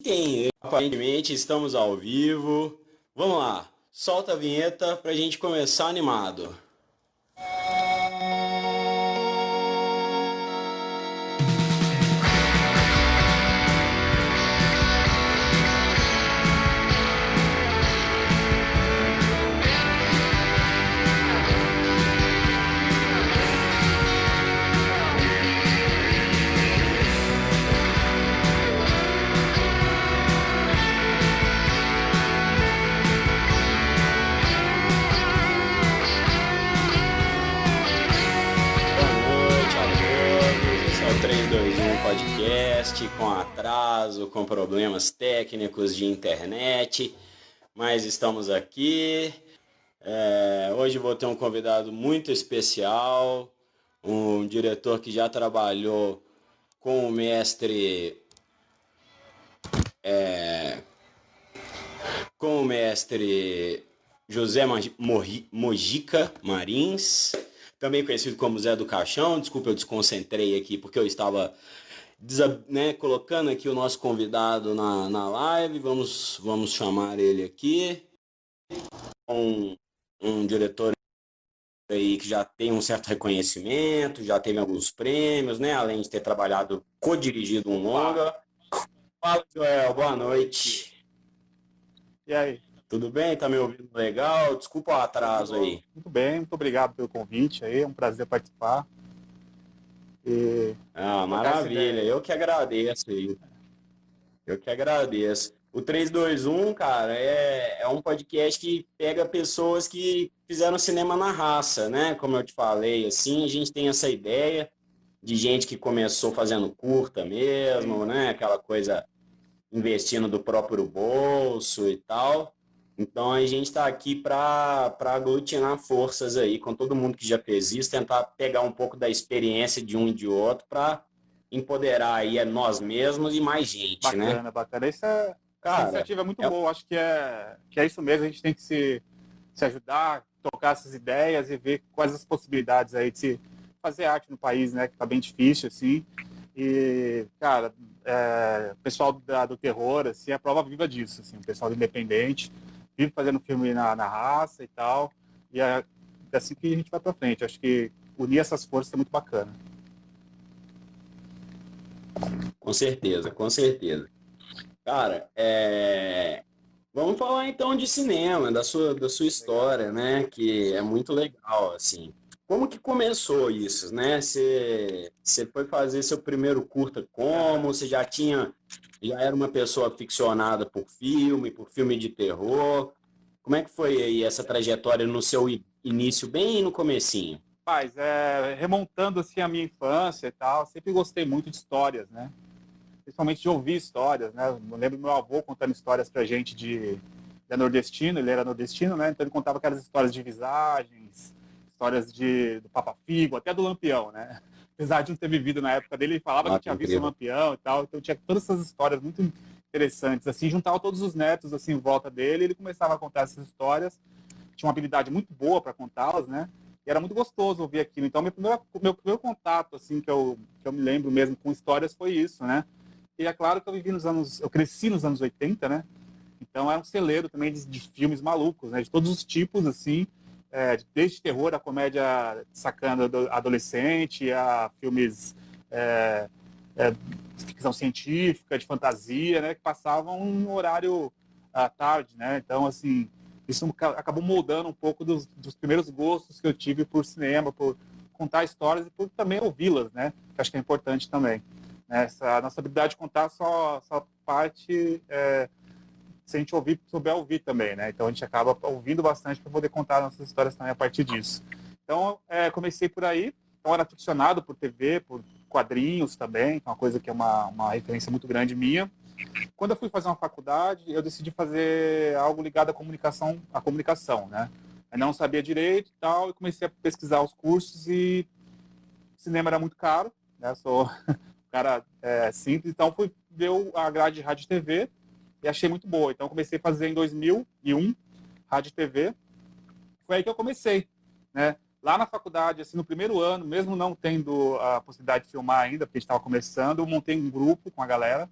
Quem? Aparentemente estamos ao vivo. Vamos lá, solta a vinheta pra gente começar animado. Boa noite a todos. Esse é o 321 Podcast com atraso, com problemas técnicos de internet, mas estamos aqui. Hoje vou ter um convidado muito especial, um diretor que já trabalhou com o mestre, com o mestre José Mojica Marins, também conhecido como Zé do Caixão. Desculpa, eu desconcentrei aqui porque eu estava colocando aqui o nosso convidado na live. Vamos chamar ele aqui. Um diretor aí que já tem um certo reconhecimento, já teve alguns prêmios, né? Além de ter trabalhado, co-dirigido um longa. Fala, Joel, boa noite. E aí? Tudo bem? Tá me ouvindo legal? Desculpa o atraso aí. Muito bem, muito obrigado pelo convite aí, é um prazer participar. E Maravilha, eu que agradeço aí. Eu que agradeço. O 321, cara, é um podcast que pega pessoas que fizeram cinema na raça, né? Como eu te falei, assim, a gente tem essa ideia de gente que começou fazendo curta mesmo, né? Aquela coisa investindo do próprio bolso e tal. Então a gente está aqui para aglutinar forças aí com todo mundo que já fez isso, tentar pegar um pouco da experiência de um e de outro para empoderar aí a nós mesmos e mais gente, bacana, né? bacana. Essa Cara, iniciativa é muito boa, acho que é isso mesmo, a gente tem que se ajudar, trocar essas ideias e ver quais as possibilidades aí de se fazer arte no país, né, que tá bem difícil, assim. E, cara, o pessoal do terror, assim, é a prova viva disso, assim, o pessoal do independente, vive fazendo filme na raça e tal, e é assim que a gente vai pra frente. Acho que unir essas forças é muito bacana. com certeza, com certeza. Cara, vamos falar então de cinema, da sua história, né? Que é muito legal, assim. Como que começou isso, né? Você foi fazer seu primeiro curta como? Você já era uma pessoa aficionada por filme de terror? Como é que foi aí essa trajetória no seu início, bem no comecinho? Mas, remontando assim a minha infância e tal, sempre gostei muito de histórias, né? Principalmente de ouvir histórias, né? Eu lembro do meu avô contando histórias pra gente de nordestino, ele era nordestino, né? Então ele contava aquelas histórias de visagens, histórias do Papa Figo, até do Lampião, né? Apesar de não ter vivido na época dele, ele falava que Ah, que tinha visto o incrível. Lampião e tal, então tinha todas essas histórias muito interessantes, assim, juntava todos os netos assim em volta dele, e ele começava a contar essas histórias, tinha uma habilidade muito boa para contá-las, né? E era muito gostoso ouvir aquilo. Então, meu primeiro contato, assim, que eu me lembro mesmo com histórias foi isso, né? E é claro que eu cresci nos anos 80, né? Então é um celeiro também de filmes malucos, né? De todos os tipos, assim, desde terror a comédia sacana adolescente, a filmes é, de ficção científica, de fantasia, né? Que passavam um horário à tarde, né? Então, assim, isso acabou moldando um pouco dos primeiros gostos que eu tive por cinema, por contar histórias e por também ouvi-las, né? Que acho que é importante também. Essa nossa habilidade de contar só parte se a gente souber ouvir também, né? Então a gente acaba ouvindo bastante para poder contar nossas histórias também a partir disso. Então comecei por aí. Então era aficionado por TV, por quadrinhos também, que é uma coisa que é uma referência muito grande minha. Quando eu fui fazer uma faculdade, eu decidi fazer algo ligado à comunicação, né? Eu não sabia direito e tal, e comecei a pesquisar os cursos e cinema era muito caro, né? Sou um cara simples, então fui ver a grade de rádio e TV e achei muito boa. Então comecei a fazer em 2001 rádio e TV. Foi aí que eu comecei, né? Lá na faculdade, assim, no primeiro ano, mesmo não tendo a possibilidade de filmar ainda, porque a gente estava começando, eu montei um grupo com a galera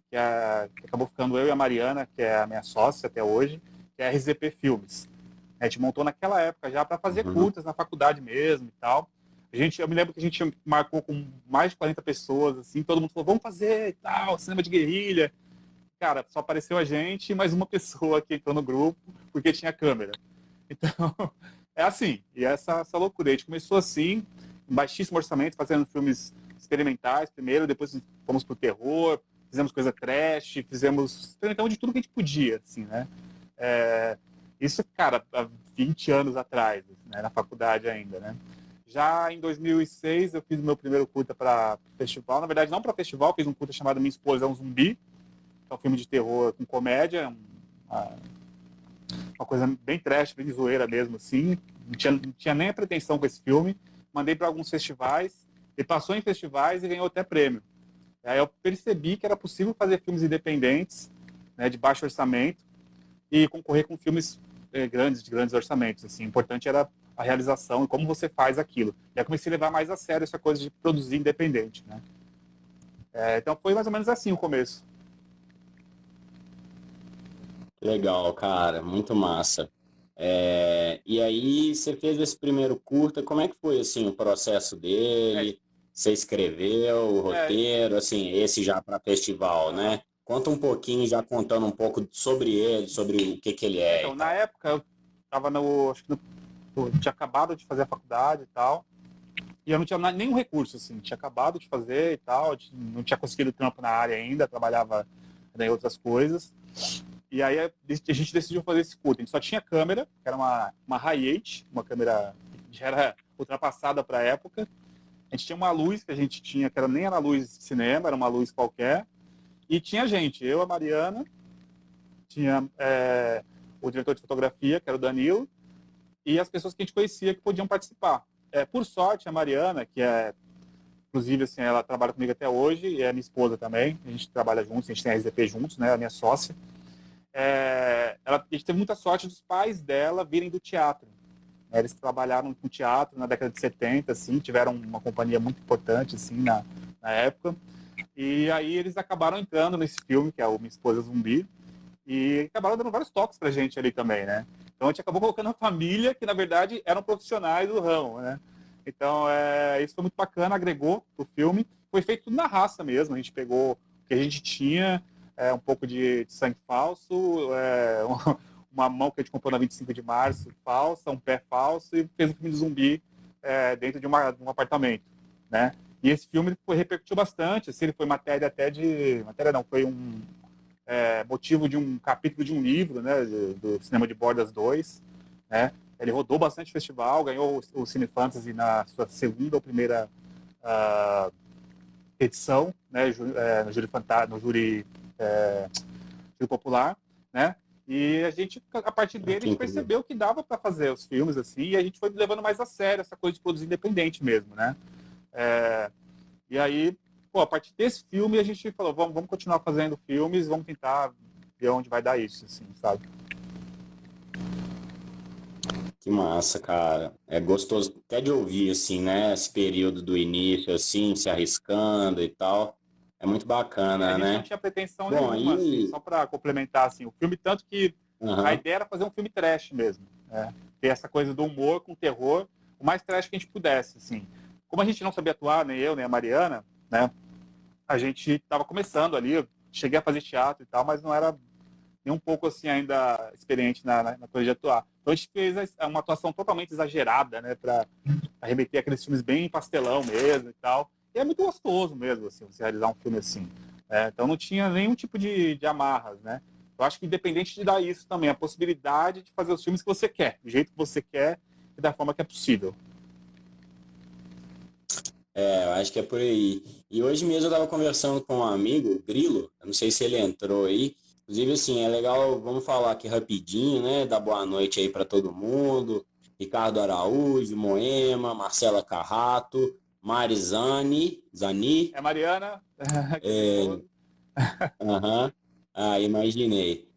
que acabou ficando eu e a Mariana, que é a minha sócia até hoje, que é a RZP Filmes. A gente montou naquela época já para fazer curtas na faculdade mesmo e tal. Eu me lembro que a gente marcou com mais de 40 pessoas, assim, todo mundo falou, vamos fazer e tal, cinema de guerrilha. Cara, só apareceu a gente e mais uma pessoa que entrou no grupo, porque tinha câmera. Então, é assim, e essa loucura. A gente começou assim, em baixíssimo orçamento, fazendo filmes experimentais primeiro, depois fomos pro terror, fizemos coisa trash, experimentamos de tudo que a gente podia, assim, né? Isso, cara, há 20 anos atrás, né, na faculdade ainda, né? Já em 2006, eu fiz o meu primeiro curta para festival. Na verdade, não para festival, fiz um curta chamado Minha Esposa é um Zumbi, que é um filme de terror com comédia, uma coisa bem trash, bem zoeira mesmo, assim. Não tinha nem a pretensão com esse filme. Mandei para alguns festivais, ele passou em festivais e ganhou até prêmio. Aí eu percebi que era possível fazer filmes independentes, né, de baixo orçamento, e concorrer com filmes grandes, de grandes orçamentos. Assim. O importante era a realização e como você faz aquilo. E aí comecei a levar mais a sério essa coisa de produzir independente. Né? Então foi mais ou menos assim o começo. Legal, cara, muito massa. E aí, você fez esse primeiro curta, como é que foi, assim, o processo É, dele? Você escreveu o é, roteiro, assim, esse já para festival, uhum. né? Conta um pouquinho, já contando um pouco sobre ele, sobre o que ele é e Então, na tal. época, eu estava acho que eu tinha acabado de fazer a faculdade e tal, e eu não tinha nenhum recurso, assim, tinha acabado de fazer e tal, não tinha conseguido trampo na área ainda, trabalhava em outras coisas. E aí a gente decidiu fazer esse curta. A gente só tinha câmera, que era uma Hi8, uma câmera que já era ultrapassada para a época. A gente tinha uma luz que a gente tinha, que nem era luz de cinema, era uma luz qualquer. E tinha gente, eu, a Mariana, tinha o diretor de fotografia, que era o Danilo, e as pessoas que a gente conhecia que podiam participar. Por sorte, a Mariana, que inclusive, assim, ela trabalha comigo até hoje, e é minha esposa também, a gente trabalha juntos, a gente tem a RZP juntos, né, a minha sócia. A gente teve muita sorte dos pais dela virem do teatro. Eles trabalharam com teatro na década de 70, assim, tiveram uma companhia muito importante assim, na época. E aí eles acabaram entrando nesse filme, que é o Minha Esposa Zumbi, e acabaram dando vários toques pra gente ali também, né? Então a gente acabou colocando uma família que, na verdade, eram profissionais do ramo, né? Então, isso foi muito bacana, agregou pro filme. Foi feito tudo na raça mesmo, a gente pegou o que a gente tinha, um pouco de sangue falso, uma mão que a gente comprou na 25 de março falsa, um pé falso, e fez um filme de zumbi dentro de um apartamento, né? E esse filme repercutiu bastante, assim, ele foi matéria até de... Matéria não, foi motivo de um capítulo de um livro, né, do Cinema de Bordas 2, né? Ele rodou bastante festival, ganhou o Cine Fantasy na sua segunda ou primeira edição, né, no júri popular, né? E a partir dele, a Que gente incrível. percebeu que dava para fazer os filmes assim, e a gente foi levando mais a sério essa coisa de produzir independente mesmo, né? E aí, pô, a partir desse filme, a gente falou, vamos continuar fazendo filmes, vamos tentar ver onde vai dar isso, assim, sabe? Que massa, cara. É gostoso até de ouvir, assim, né? Esse período do início, assim, se arriscando e tal. É muito A bacana, gente não né? tinha pretensão Bom, nenhuma, assim, aí. só para complementar, assim, o filme, tanto que a Aham. ideia era fazer um filme trash mesmo, né? Ter essa coisa do humor com terror, o mais trash que a gente pudesse, assim. Como a gente não sabia atuar, nem eu, nem a Mariana, né? A gente estava começando ali, eu cheguei a fazer teatro e tal, mas não era nem um pouco assim ainda experiente na coisa de atuar. Então a gente fez uma atuação totalmente exagerada, né, para remeter aqueles filmes bem pastelão mesmo e tal. E é muito gostoso mesmo, assim, você realizar um filme assim. Então não tinha nenhum tipo de amarras, né? Eu acho que independente de dar isso também, a possibilidade de fazer os filmes que você quer, do jeito que você quer e da forma que é possível. Eu acho que é por aí. E hoje mesmo eu estava conversando com um amigo, o Grilo, eu não sei se ele entrou aí. Inclusive, assim, é legal, vamos falar aqui rapidinho, né? Dar boa noite aí para todo mundo. Ricardo Araújo, Moema, Marcela Carrato, Marizani, Zani, É Mariana, que é minha esposa. aham, imaginei.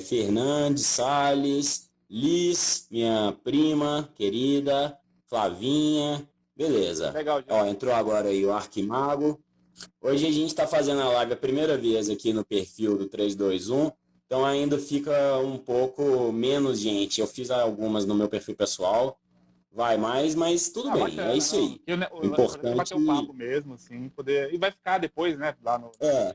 Fernandes, Salles, Liz, minha prima querida, Flavinha, beleza. Legal, Ó, gente. entrou agora aí o Arquimago. Hoje a gente está fazendo a live a primeira vez aqui no perfil do 321, então ainda fica um pouco menos gente. Eu fiz algumas no meu perfil pessoal, vai mais, mas tudo bem, é Bacana, isso não. aí. O O importante é bater o importante papo mesmo, assim, poder. E vai ficar depois, né, lá é,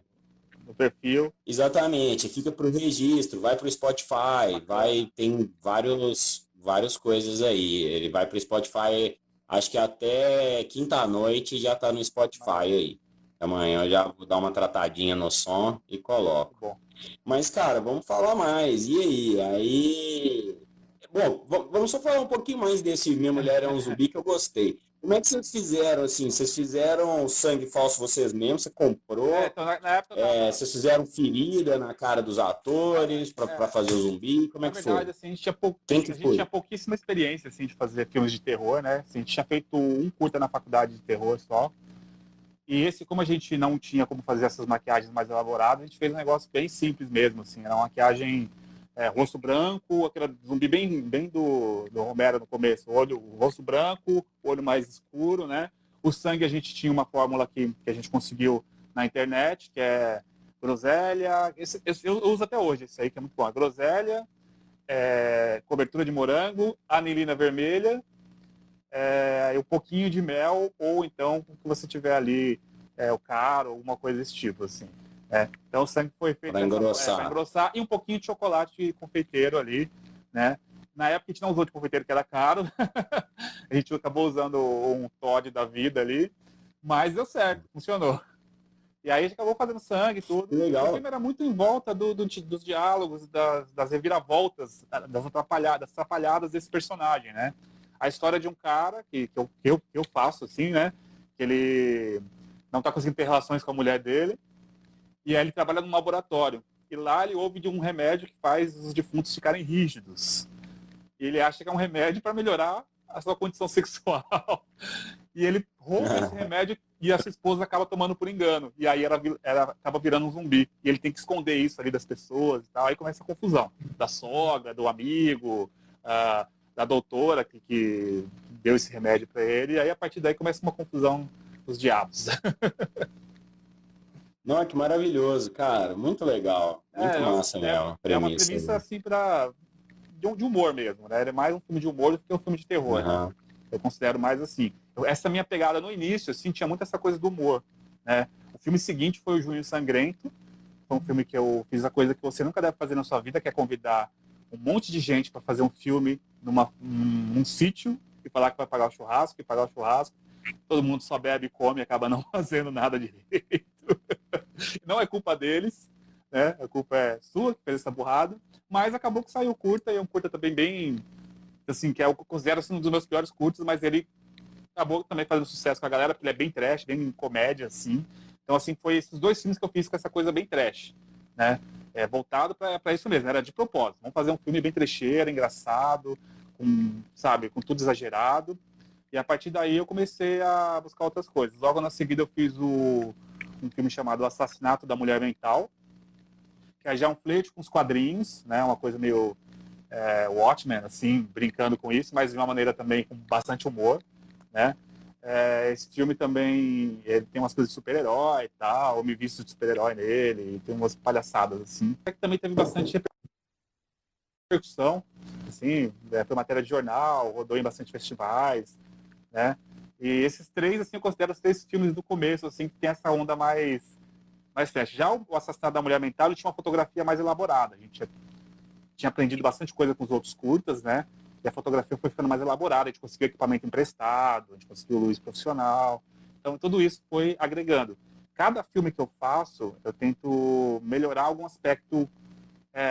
no perfil. exatamente, fica para o registro, vai para o Spotify, Bacana. tem várias coisas aí. Ele vai para o Spotify, acho que até quinta-noite já está no Spotify Maravilha. aí. Amanhã eu já vou dar uma tratadinha no som e Muito coloco. bom. Mas, cara, vamos falar mais. E aí? Bom, vamos só falar um pouquinho mais desse Minha Mulher é um Zumbi que eu gostei. Como é que vocês fizeram, assim? Vocês fizeram sangue falso vocês mesmos? Você comprou? Então, na época eu tava. Vocês fizeram ferida na cara dos atores para É, fazer o zumbi? Como na é que verdade, foi? assim, Quem que a gente tinha foi? pouquíssima experiência, assim, de fazer filmes de terror, né? Assim, a gente tinha feito um curta na faculdade de terror só. E esse, como a gente não tinha como fazer essas maquiagens mais elaboradas, a gente fez um negócio bem simples mesmo, assim. Era uma maquiagem rosto branco, aquele zumbi bem do Romero no começo. O rosto branco, olho mais escuro, né? O sangue a gente tinha uma fórmula que a gente conseguiu na internet, que é groselha. Esse eu uso até hoje, esse aí que é muito bom. A groselha, cobertura de morango, anilina vermelha, um pouquinho de mel, ou então o que você tiver ali, o caro, alguma coisa desse tipo, assim. Então o sangue foi feito Para dessa para engrossar. engrossar, e um pouquinho de chocolate confeiteiro ali, né? Na época a gente não usou de confeiteiro, que era caro, a gente acabou usando um Todd da vida ali, mas deu certo, funcionou. E aí a gente acabou fazendo sangue e tudo. Que E o legal. filme era muito em volta dos diálogos, das reviravoltas, das atrapalhadas desse personagem, né? A história de um cara que eu faço, assim, né? Que ele não está conseguindo ter relações com a mulher dele. E aí ele trabalha num laboratório. E lá ele ouve de um remédio que faz os defuntos ficarem rígidos. E ele acha que é um remédio para melhorar a sua condição sexual. E ele rouba esse remédio e a sua esposa acaba tomando por engano. E aí ela acaba virando um zumbi. E ele tem que esconder isso ali das pessoas e tal. Aí começa a confusão. Da sogra, do amigo, da doutora que deu esse remédio para ele. E aí a partir daí começa uma confusão dos diabos. Não, que maravilhoso, cara. Muito legal. Muito massa mesmo, a É uma premissa. premissa assim de humor mesmo, né? Ele é mais um filme de humor do que um filme de terror, né? Uhum. Eu considero mais assim. Essa minha pegada no início, assim, tinha muito essa coisa do humor, né? O filme seguinte foi o Junho Sangrento. Foi um filme que eu fiz a coisa que você nunca deve fazer na sua vida, que é convidar um monte de gente para fazer um filme num sítio e falar que vai pagar o churrasco e pagar o churrasco. Todo mundo só bebe e come e acaba não fazendo nada direito. Não é culpa deles, né? A culpa é sua que fez essa burrada. Mas acabou que saiu curta, e é um curta também bem, assim, que eu considero assim, um dos meus piores curtas, mas ele acabou também fazendo sucesso com a galera, porque ele é bem trash, bem comédia, assim. Então, assim, foi esses dois filmes que eu fiz com essa coisa bem trash, né? Voltado para isso mesmo, era de propósito. Vamos fazer um filme bem trecheiro, engraçado, sabe, com tudo exagerado. E a partir daí eu comecei a buscar outras coisas. Logo na seguida eu fiz um filme chamado O Assassinato da Mulher Mental, que é já um flerte com os quadrinhos, né? Uma coisa meio Watchmen, assim, brincando com isso, mas de uma maneira também com bastante humor, né? Esse filme também ele tem umas coisas de super-herói e tal, eu me visto de super-herói nele, tem umas palhaçadas, assim. Que também teve bastante repercussão, assim, foi matéria de jornal, rodou em bastante festivais, né? E esses três, assim, eu considero os três filmes do começo, assim, que tem essa onda mais trash. Já o Assassinato da Mulher Mental, ele tinha uma fotografia mais elaborada. A gente tinha aprendido bastante coisa com os outros curtas, né? E a fotografia foi ficando mais elaborada, a gente conseguiu equipamento emprestado, a gente conseguiu luz profissional. Então, tudo isso foi agregando. Cada filme que eu faço, eu tento melhorar algum aspecto,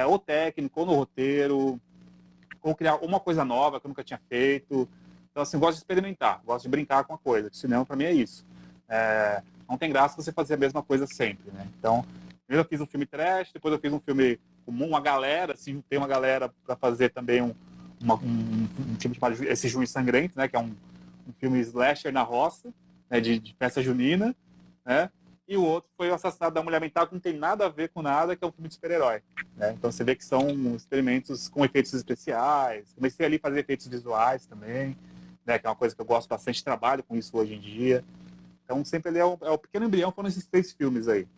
ou técnico, ou no roteiro, ou criar uma coisa nova que eu nunca tinha feito. Então, assim, gosto de experimentar, gosto de brincar com a coisa. Cinema, para mim, é isso. Não tem graça você fazer a mesma coisa sempre, né? Então, primeiro eu fiz um filme trash, depois eu fiz um filme comum, uma galera, assim, tem uma galera para fazer também um filme chamado Esse Junho Sangrento, né? Que é um filme slasher na roça, né, de festa junina, né? E o outro foi o Assassinato da Mulher Mental, que não tem nada a ver com nada, que é um filme de super-herói. Né? Então você vê que são experimentos com efeitos especiais. Comecei ali a fazer efeitos visuais também, né? Que é uma coisa que eu gosto bastante, trabalho com isso hoje em dia. Então sempre ele é o pequeno embrião, foram esses 3 filmes aí.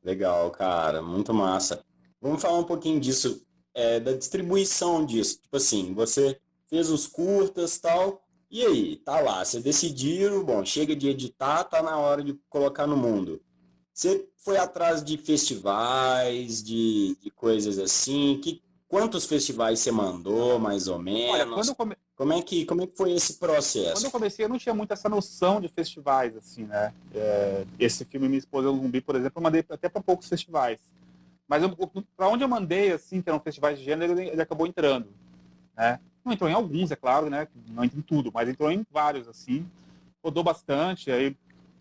Legal, cara, muito massa. Vamos falar um pouquinho disso, da distribuição disso. Tipo assim, você fez os curtas e tal, e aí, tá lá, você decidiu, bom, chega de editar, tá na hora de colocar no mundo. Você foi atrás de festivais, de coisas assim? Quantos festivais você mandou, mais ou Olha, menos? Como é que foi esse quando eu processo? comecei, eu não tinha muito essa noção de festivais, assim, né? Esse filme Minha Esposa é um Zumbi, por exemplo, eu mandei até para poucos festivais. Mas para onde eu mandei, assim, que eram festivais de gênero, ele acabou entrando, né? Não entrou em alguns, é claro, né? Não entrou em tudo, mas entrou em vários, assim. Rodou bastante, aí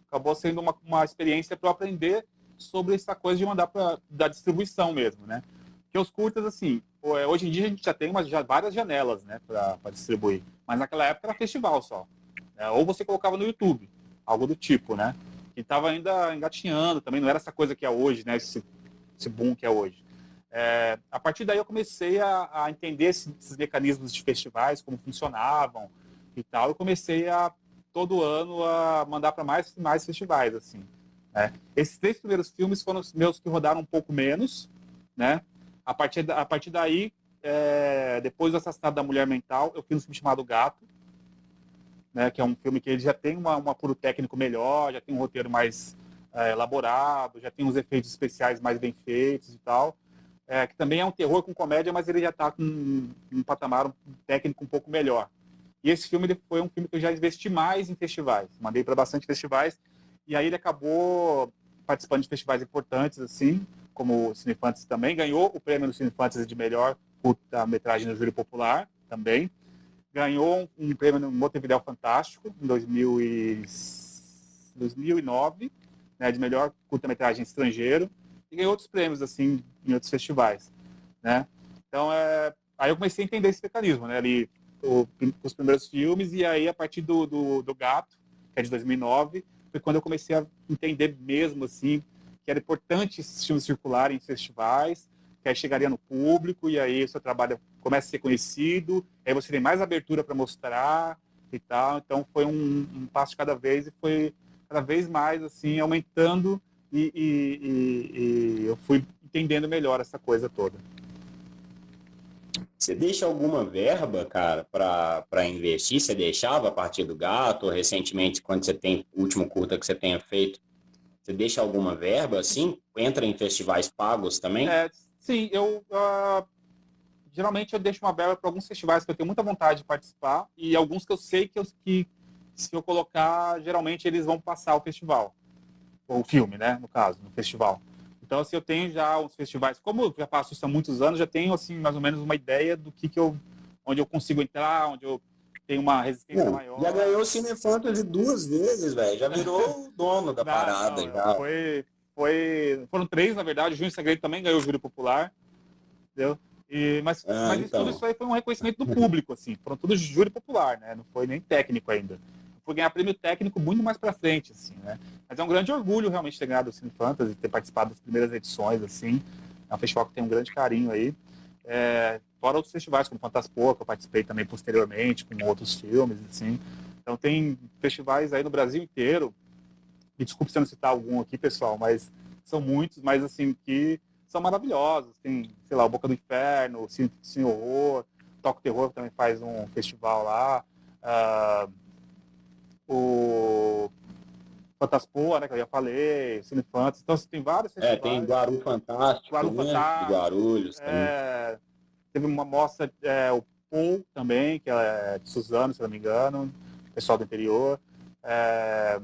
acabou sendo uma experiência para eu aprender sobre essa coisa de mandar da distribuição mesmo, né? Porque os curtas, assim, hoje em dia a gente já tem várias janelas, né, para distribuir. Mas naquela época era festival só. Né? Ou você colocava no YouTube, algo do tipo, né? Que estava ainda engatinhando também, não era essa coisa que é hoje, né? Esse boom que é hoje. A partir daí eu comecei a entender esses mecanismos de festivais, como funcionavam e tal. Eu comecei todo ano a mandar para mais festivais, assim. Né? Esses 3 primeiros filmes foram os meus que rodaram um pouco menos, né? A partir daí, depois do assassinato da mulher mental, eu fiz um filme chamado Gato, né? Que é um filme que ele já tem um apuro técnico melhor, já tem um roteiro mais elaborado, já tem uns efeitos especiais mais bem feitos e tal. Que também é um terror com comédia, mas ele já está com um patamar técnico um pouco melhor. E esse filme foi um filme que eu já investi mais em festivais. Mandei para bastante festivais. E aí ele acabou participando de festivais importantes, assim, como o Cine Fantasy também. Ganhou o prêmio no Cine Fantasy de melhor curta-metragem no júri popular também. Ganhou um prêmio no Montevidéu Fantástico em 2009, né, de melhor curta-metragem estrangeiro. E ganhou outros prêmios, assim, em outros festivais, né? Então, aí eu comecei a entender esse mecanismo, né? Ali, os primeiros filmes, e aí a partir do Gato, que é de 2009, foi quando eu comecei a entender mesmo, assim, que era importante esses filmes circularem em festivais, que aí chegaria no público, e aí o seu trabalho começa a ser conhecido, aí você tem mais abertura para mostrar e tal. Então foi um passo de cada vez, e foi cada vez mais, assim, aumentando, e eu fui entendendo melhor essa coisa toda. Você deixa alguma verba, cara, para investir? Você deixava a partir do Gato, ou recentemente, quando você tem o último curta que você tenha feito, você deixa alguma verba assim? Entra em festivais pagos também? Sim, geralmente eu deixo uma verba para alguns festivais que eu tenho muita vontade de participar, e alguns que eu sei que se eu colocar, geralmente eles vão passar o festival, ou o filme, né, no caso, no festival. Então, assim, eu tenho já os festivais, como eu já faço isso há muitos anos, já tenho, assim, mais ou menos uma ideia do onde eu consigo entrar, onde eu tenho uma resistência Não, já maior. ganhou o Cine Fantasy 2 vezes, velho. Já virou o dono da parada, Não, já. foram 3, na verdade. O Junho Segredo também ganhou o júri popular, entendeu? Ah, Mas tudo então. isso aí foi um reconhecimento do público, assim. Foram todos júri popular, né? Não foi nem técnico ainda. Eu fui ganhar prêmio técnico muito mais pra frente, assim, né? Mas é um grande orgulho realmente ter ganhado o Cine Fantasy, ter participado das primeiras edições, assim. É um festival que tem um grande carinho aí. Fora outros festivais, como Fantaspoa, que eu participei também posteriormente, com outros filmes, assim. Então tem festivais aí no Brasil inteiro. E desculpe se eu não citar algum aqui, pessoal, mas são muitos, mas assim, que são maravilhosos. Tem, sei lá, o Boca do Inferno, o Cine Horror, Toque Terror também faz um festival lá, o Fantaspoa, né, que eu já falei, Cine Fantasy. Então, assim, tem vários Tem festivais. Guaru Fantástico, Guaru né? De Fantástico, Guarulhos também. teve uma mostra, o Paul também, que é de Suzano, se não me engano, pessoal do interior. É,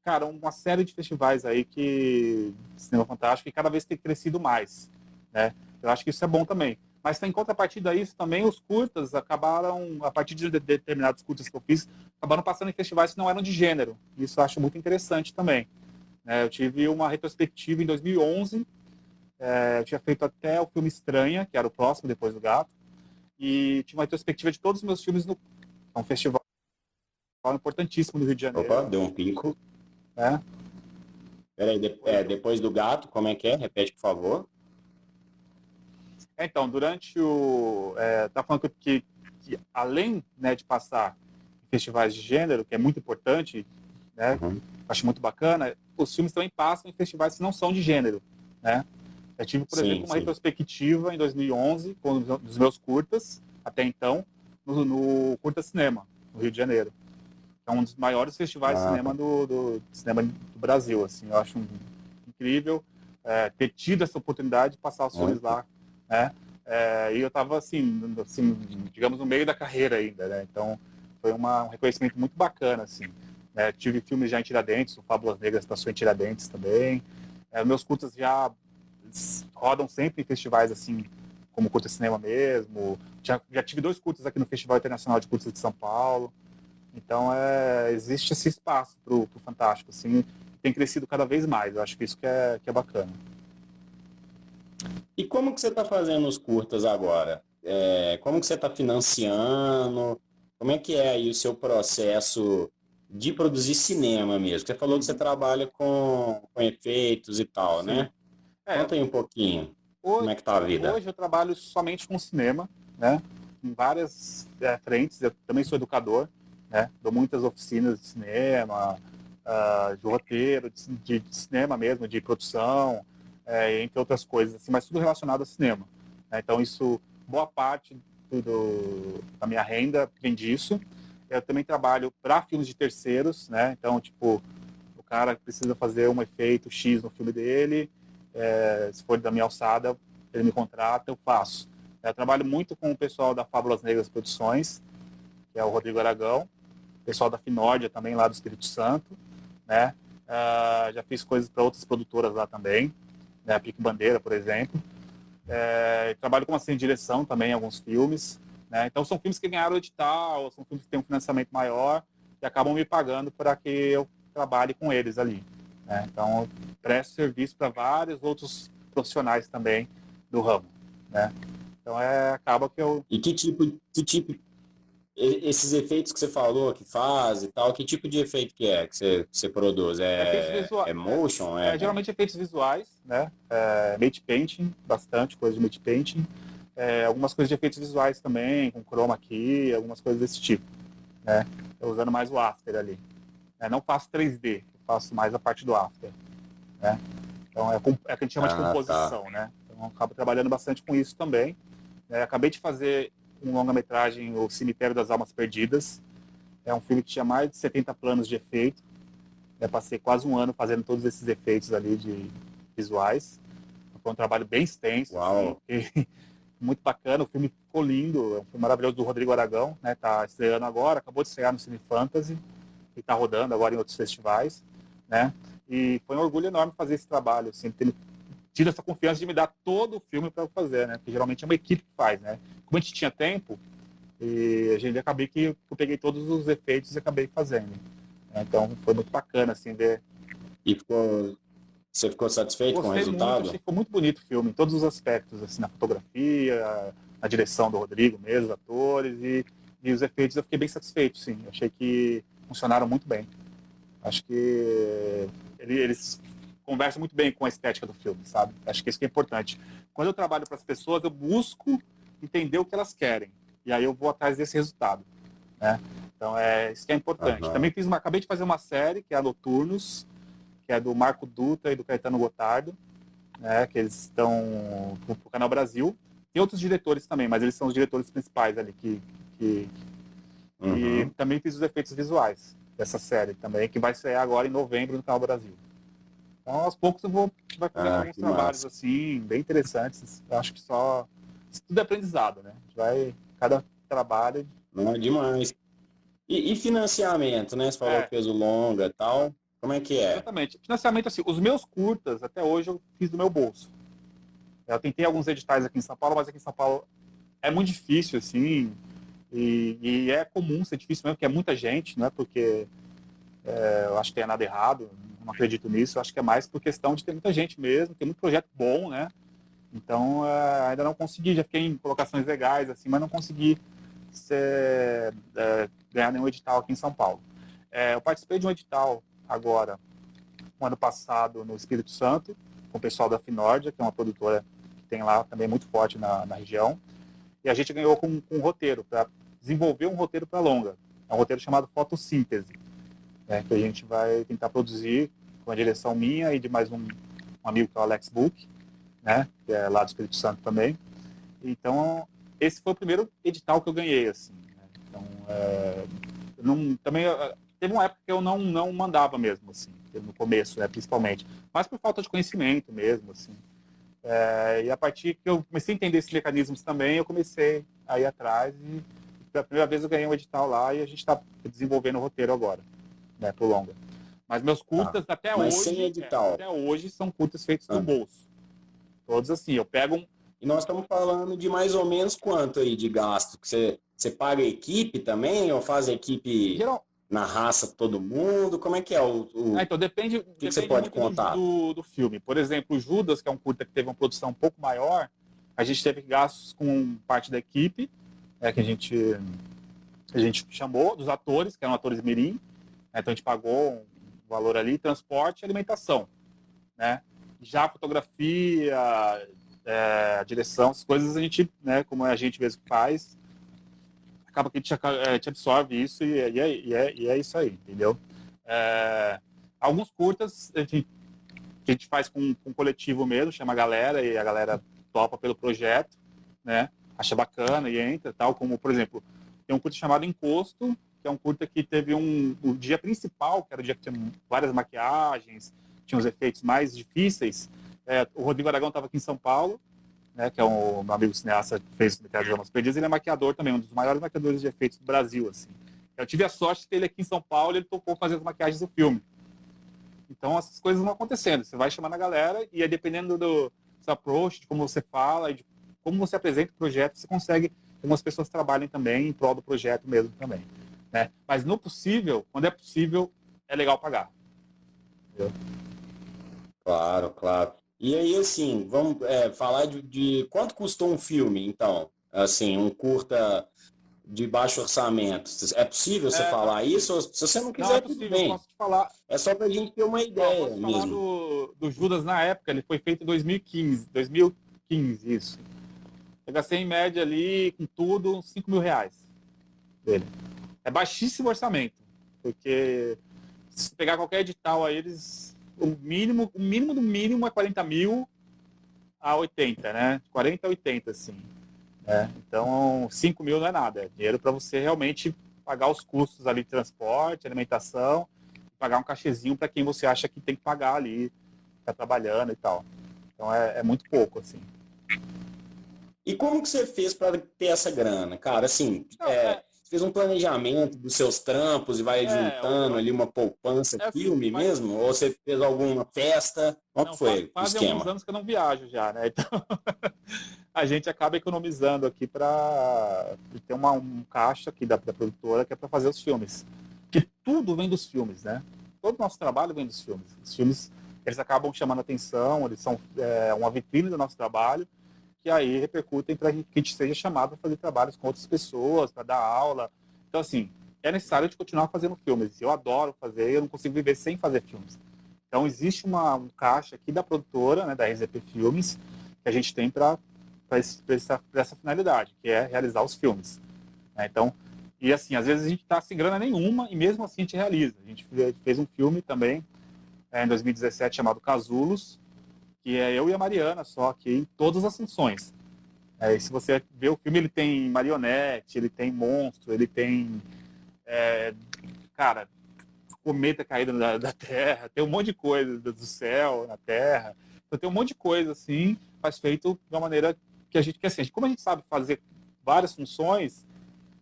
cara, uma série de festivais aí que cinema fantástico e cada vez tem crescido mais, né? Eu acho que isso é bom também. Mas em contrapartida a isso também os curtas acabaram, a partir de determinados curtas que eu fiz, acabaram passando em festivais que não eram de gênero. Isso eu acho muito interessante também. Eu tive uma retrospectiva em 2011, eu tinha feito até o filme Estranha, que era o próximo depois do Gato, e tinha uma retrospectiva de todos os meus filmes no um festival importantíssimo do Rio de Opa, Janeiro, deu um pico. né? Peraí, Oi, depois do Gato, como é que é? Repete, por favor. Então, durante tá falando que além, né, de passar festivais de gênero, que é muito importante, né? Acho muito bacana. Os filmes também passam em festivais que não são de gênero, né? Eu tive, por exemplo, uma retrospectiva em 2011 com um dos meus curtas, até então, no Curta Cinema, no Rio de Janeiro. É um dos maiores festivais de cinema do cinema do Brasil, assim. Eu acho incrível ter tido essa oportunidade de passar os filmes lá, né? E eu estava assim, digamos, no meio da carreira ainda, né? Então, foi um reconhecimento muito bacana, assim. Tive filmes já em Tiradentes, o Fábulas Negras passou em Tiradentes também. Meus curtas já rodam sempre em festivais, assim, como Curta Cinema mesmo. Já tive 2 curtas aqui no Festival Internacional de Curtas de São Paulo. Então, existe esse espaço pro Fantástico, assim, tem crescido cada vez mais. Eu acho que isso que é bacana. E como que você está fazendo os curtas agora? Como que você está financiando? Como é que é aí o seu processo de produzir cinema mesmo? Você falou que você trabalha com efeitos e tal, Sim. né? Conta aí um pouquinho. Como é que tá a vida? Hoje eu trabalho somente com cinema, né? Em várias frentes. Eu também sou educador, né? Dou muitas oficinas de cinema, de roteiro, de cinema mesmo, de produção, entre outras coisas, assim, mas tudo relacionado a cinema, né? Então isso, boa parte da minha renda vem disso. Eu também trabalho para filmes de terceiros, né? Então, tipo, o cara precisa fazer um efeito X no filme dele, se for da minha alçada, ele me contrata, eu faço. Eu trabalho muito com o pessoal da Fábulas Negras Produções, que é o Rodrigo Aragão, o pessoal da Finórdia também, lá do Espírito Santo, né? Já fiz coisas para outras produtoras lá também, né? A Pique Bandeira, por exemplo. Trabalho com assim, direção também em alguns filmes, né? Então são filmes que ganharam edital, são filmes que têm um financiamento maior e acabam me pagando para que eu trabalhe com eles ali, né? Então eu presto serviço para vários outros profissionais também do ramo, né? Então acaba que eu... E esses efeitos que você falou, que faz e tal, que tipo de efeito que você produz? Efeitos visuais, Motion? geralmente efeitos visuais, né? Matte painting, bastante coisa de matte painting. Algumas coisas de efeitos visuais também, com chroma key, algumas coisas desse tipo, né? Eu usando mais o After ali. Não faço 3D, eu faço mais a parte do After, né? Então é o que a gente chama de composição, né? Então eu acabo trabalhando bastante com isso também. Acabei de fazer um longa-metragem, O Cemitério das Almas Perdidas. É um filme que tinha mais de 70 planos de efeito. Passei quase um ano fazendo todos esses efeitos ali de visuais. Foi um trabalho bem extenso, Uau. assim, muito bacana. O filme ficou lindo, é um filme maravilhoso do Rodrigo Aragão, né? Tá estreando agora, acabou de estrear no Cine Fantasy e tá rodando agora em outros festivais, né? E foi um orgulho enorme fazer esse trabalho, assim, ter tido essa confiança de me dar todo o filme para eu fazer, né? Porque geralmente é uma equipe que faz, né? Como a gente tinha tempo, e a gente acabei que eu peguei todos os efeitos e acabei fazendo. Então foi muito bacana, assim, ver. E você ficou satisfeito com o Gostei muito, achei resultado? que ficou muito bonito o filme, em todos os aspectos, assim, na fotografia, na direção do Rodrigo mesmo, os atores, e os efeitos eu fiquei bem satisfeito, sim. Achei que funcionaram muito bem. Acho que eles conversam muito bem com a estética do filme, sabe? Acho que isso que é importante. Quando eu trabalho para as pessoas, eu busco entender o que elas querem. E aí eu vou atrás desse resultado, né? Então, isso que é importante. Também acabei de fazer uma série, que é a Noturnos, que é do Marco Dutra e do Caetano Gotardo, né? Que eles estão no Canal Brasil. Tem outros diretores também, mas eles são os diretores principais ali E também fiz os efeitos visuais dessa série também, que vai sair agora em novembro no Canal Brasil. Então, aos poucos vai fazendo alguns trabalhos massa. assim, bem interessantes. Eu acho que isso tudo é aprendizado, né? A gente vai, cada trabalho... Não é demais. E financiamento, né? Você falou que fez o longa e tal. Como é que é? Exatamente. Financiamento, assim, os meus curtas, até hoje, eu fiz do meu bolso. Eu tentei alguns editais aqui em São Paulo, mas aqui em São Paulo é muito difícil, assim, e é comum ser difícil mesmo, porque é muita gente, não é porque eu acho que tem nada errado, não acredito nisso, eu acho que é mais por questão de ter muita gente mesmo, tem muito projeto bom, né? Então, ainda não consegui, já fiquei em colocações legais, assim, mas não consegui ganhar nenhum edital aqui em São Paulo. Eu participei de um edital agora, no ano passado, no Espírito Santo, com o pessoal da Finórdia, que é uma produtora que tem lá também muito forte na região, e a gente ganhou com um roteiro, para desenvolver um roteiro para longa. É um roteiro chamado Fotossíntese, né, que a gente vai tentar produzir com a direção minha e de mais um amigo que é o Alex Book, né, que é lá do Espírito Santo também. Então, esse foi o primeiro edital que eu ganhei, assim, né? Então, também teve uma época que eu não mandava mesmo, assim, no começo, né, principalmente, mas por falta de conhecimento mesmo, assim. E a partir que eu comecei a entender esses mecanismos também, eu comecei a ir atrás e pela primeira vez eu ganhei um edital lá e a gente está desenvolvendo o roteiro agora, né, pro longa. Mas meus curtas Mas sem edital. até hoje são curtas feitos no bolso. Todos assim, eu pego E nós estamos falando de mais ou menos quanto aí de gasto? Que você paga a equipe também ou faz a equipe na raça todo mundo? Como é que é então depende que você pode muito contar? do filme. Por exemplo, o Judas, que é um curta que teve uma produção um pouco maior, a gente teve gastos com parte da equipe, que a gente chamou, dos atores, que eram atores mirim, né, então a gente pagou um valor ali, transporte e alimentação, né? Já a fotografia, a direção, essas coisas a gente, né, como a gente mesmo faz, acaba que a gente absorve isso e é isso aí, entendeu? Alguns curtas a gente faz com um coletivo mesmo, chama a galera e a galera topa pelo projeto, né? Acha bacana e entra, tal, como, por exemplo, tem um curta chamado Encosto, que é um curta que teve o dia principal, que era o dia que tinha várias maquiagens, tinha os efeitos mais difíceis. O Rodrigo Aragão estava aqui em São Paulo, né, que é um meu amigo cineasta que fez o Cemitério das Almas Perdidas, ele é maquiador também, um dos maiores maquiadores de efeitos do Brasil, assim. Eu tive a sorte de ter ele aqui em São Paulo e ele topou fazer as maquiagens do filme. Então, essas coisas vão acontecendo. Você vai chamando a galera e, dependendo do seu approach, de como você fala, e de como você apresenta o projeto, você consegue que algumas pessoas trabalhem também em prol do projeto mesmo também, né? Mas, no possível, quando é possível, é legal pagar. Entendeu? Claro, claro. E aí, assim, vamos falar de quanto custou um filme, então? Assim, um curta de baixo orçamento. É possível você falar isso? Ou, se você não Não, é quiser, tudo possível, eu bem. posso te falar. É só pra gente ter uma Ó, ideia posso falar mesmo. do Judas na época, ele foi feito em 2015, isso. Eu gastei em média ali, com tudo, uns 5 mil reais dele. É baixíssimo orçamento, porque se pegar qualquer edital aí, o mínimo do mínimo é 40 mil a 80, né? 40 a 80, assim. Então, 5 mil não é nada. É dinheiro para você realmente pagar os custos ali de transporte, alimentação, pagar um cachezinho para quem você acha que tem que pagar ali, tá trabalhando e tal. Então, é muito pouco, assim. E como que você fez para ter essa grana? Cara, assim, você fez um planejamento dos seus trampos e vai juntando ali uma poupança, assim, filme mesmo? Ou você fez alguma festa? Qual que foi o fazem alguns esquema? anos que eu não viajo já, né? Então, a gente acaba economizando aqui para ter um caixa aqui da produtora que é para fazer os filmes. Que tudo vem dos filmes, né? Todo o nosso trabalho vem dos filmes. Os filmes, eles acabam chamando atenção, eles são uma vitrine do nosso trabalho, que aí repercutem para que a gente seja chamado para fazer trabalhos com outras pessoas, para dar aula. Então, assim, é necessário de continuar fazendo filmes. Eu adoro fazer, eu não consigo viver sem fazer filmes. Então, existe um caixa aqui da produtora, né, da RZP Filmes, que a gente tem para essa finalidade, que é realizar os filmes. Né? Então, e assim, às vezes a gente está sem grana nenhuma e mesmo assim a gente realiza. A gente fez um filme também, em 2017, chamado Casulos, que é eu e a Mariana só aqui em todas as funções. E se você ver o filme, ele tem marionete, ele tem monstro, ele tem cometa caído da Terra, tem um monte de coisa do céu, na Terra. Então tem um monte de coisa assim, mas feito de uma maneira que a gente quer, assim, como a gente sabe fazer várias funções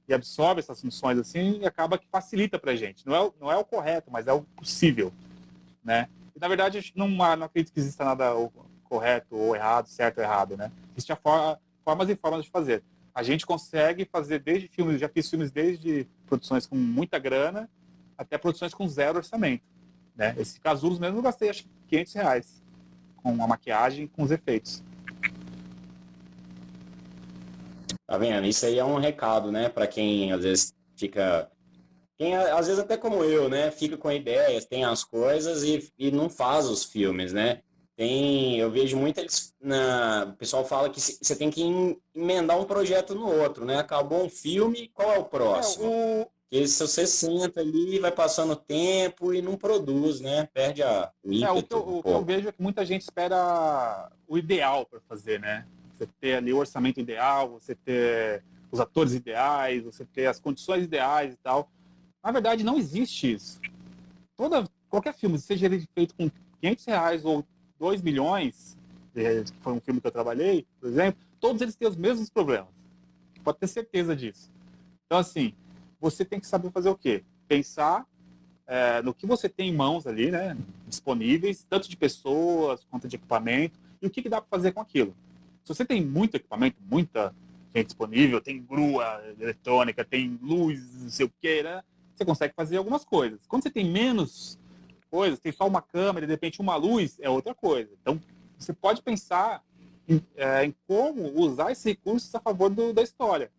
e absorve essas funções assim, acaba que facilita pra gente. Não é o correto, mas é o possível, né? E, na verdade, a gente não acredito que exista nada correto ou errado, certo ou errado, né? Existem formas e formas de fazer. A gente consegue fazer desde filmes, já fiz filmes desde produções com muita grana até produções com zero orçamento, né? Esse Casulos mesmo eu gastei acho que 500 reais com a maquiagem, com os efeitos. Tá vendo? Isso aí é um recado, né? Para quem às vezes fica. Quem, às vezes até como eu, né? Fica com ideias, tem as coisas e não faz os filmes, né? Eu vejo muito o pessoal fala que você tem que emendar um projeto no outro, né? Acabou um filme, qual é o próximo? Porque se você senta ali, vai passando o tempo e não produz, né? Perde o ímpeto um O que eu pouco. vejo é que muita gente espera o ideal para fazer, né? Você ter ali o orçamento ideal, você ter os atores ideais, você ter as condições ideais e tal. Na verdade, não existe isso. Qualquer filme, seja ele feito com R$ 500 ou 2 milhões, que foi um filme que eu trabalhei, por exemplo, todos eles têm os mesmos problemas. Pode ter certeza disso. Então, assim, você tem que saber fazer o quê? Pensar no que você tem em mãos ali, né, disponíveis, tanto de pessoas quanto de equipamento, e o que dá para fazer com aquilo. Se você tem muito equipamento, muita gente disponível, tem grua eletrônica, tem luz, não sei o que, né, você consegue fazer algumas coisas. Quando você tem menos coisas, tem só uma câmera, de repente uma luz, é outra coisa. Então, você pode pensar em como usar esses recursos a favor da história,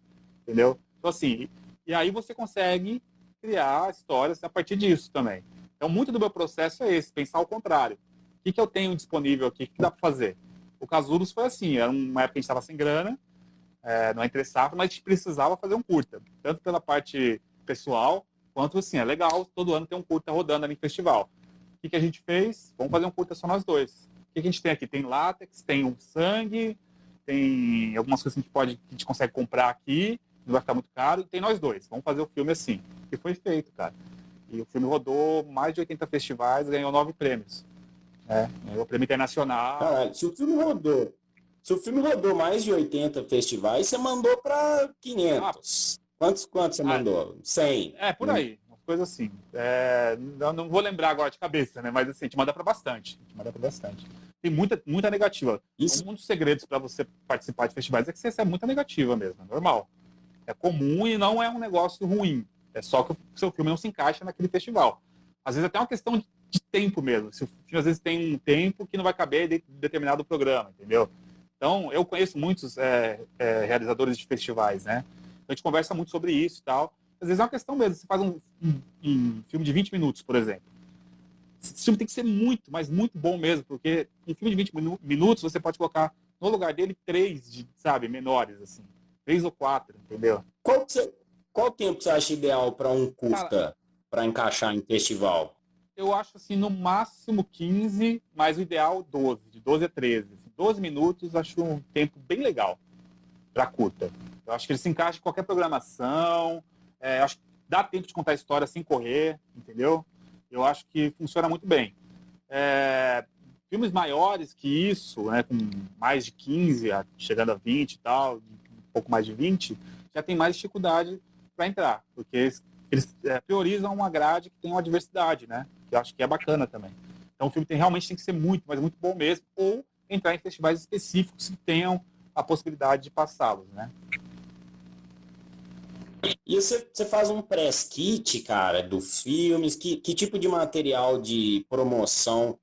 entendeu? Então, assim, e aí você consegue criar histórias a partir disso também. Então, muito do meu processo é esse, pensar ao contrário. O que eu tenho disponível aqui? O que dá para fazer? O Casulos foi assim, era uma época que a gente estava sem grana, não é entre safra, mas a gente precisava fazer um curta, tanto pela parte pessoal, quanto assim, é legal, todo ano tem um curta rodando ali em festival. O que a gente fez? Vamos fazer um curta só nós dois. O que a gente tem aqui? Tem látex, tem um sangue, tem algumas coisas que que a gente consegue comprar aqui, não vai ficar muito caro, e tem nós dois. Vamos fazer o filme assim. E foi feito, cara. E o filme rodou mais de 80 festivais, ganhou 9 prêmios. Ganhou o prêmio internacional. Caralho, se o filme rodou mais de 80 festivais, você mandou para 500. Quantos você mandou? 100. Por aí, uma coisa assim. Não vou lembrar agora de cabeça, né? Mas assim, a gente manda para bastante. Tem muita negativa. Isso, Um dos segredos para você participar de festivais é que você recebe muita negativa mesmo, é normal. É comum e não é um negócio ruim. É só que o seu filme não se encaixa naquele festival. Às vezes até é uma questão de tempo mesmo. Se o filme às vezes tem um tempo que não vai caber dentro de determinado programa, entendeu? Então, eu conheço muitos realizadores de festivais, né? A gente conversa muito sobre isso e tal. Às vezes é uma questão mesmo. Você faz um filme de 20 minutos, por exemplo. Esse filme tem que ser muito, mas muito bom mesmo, porque um filme de 20 minutos você pode colocar no lugar dele 3, sabe, menores, assim. 3 ou 4, entendeu? qual tempo você acha ideal para um Cara, curta para encaixar em festival? eu acho assim, no máximo 15, mas o ideal 12, de 12 a 13. 12 minutos acho um tempo bem legal para curta. Eu acho que ele se encaixa em qualquer programação, acho que dá tempo de contar a história sem correr, entendeu? Eu acho que funciona muito bem. Filmes maiores que isso, né, com mais de 15, chegando a 20 e tal, um pouco mais de 20, já tem mais dificuldade para entrar, porque eles priorizam uma grade que tem uma diversidade, né? Que eu acho que é bacana também. Então o filme realmente tem que ser muito, mas muito bom mesmo, ou entrar em festivais específicos que tenham a possibilidade de passá-los, né? E você faz um press kit, cara, dos filmes? Que tipo de material de promoção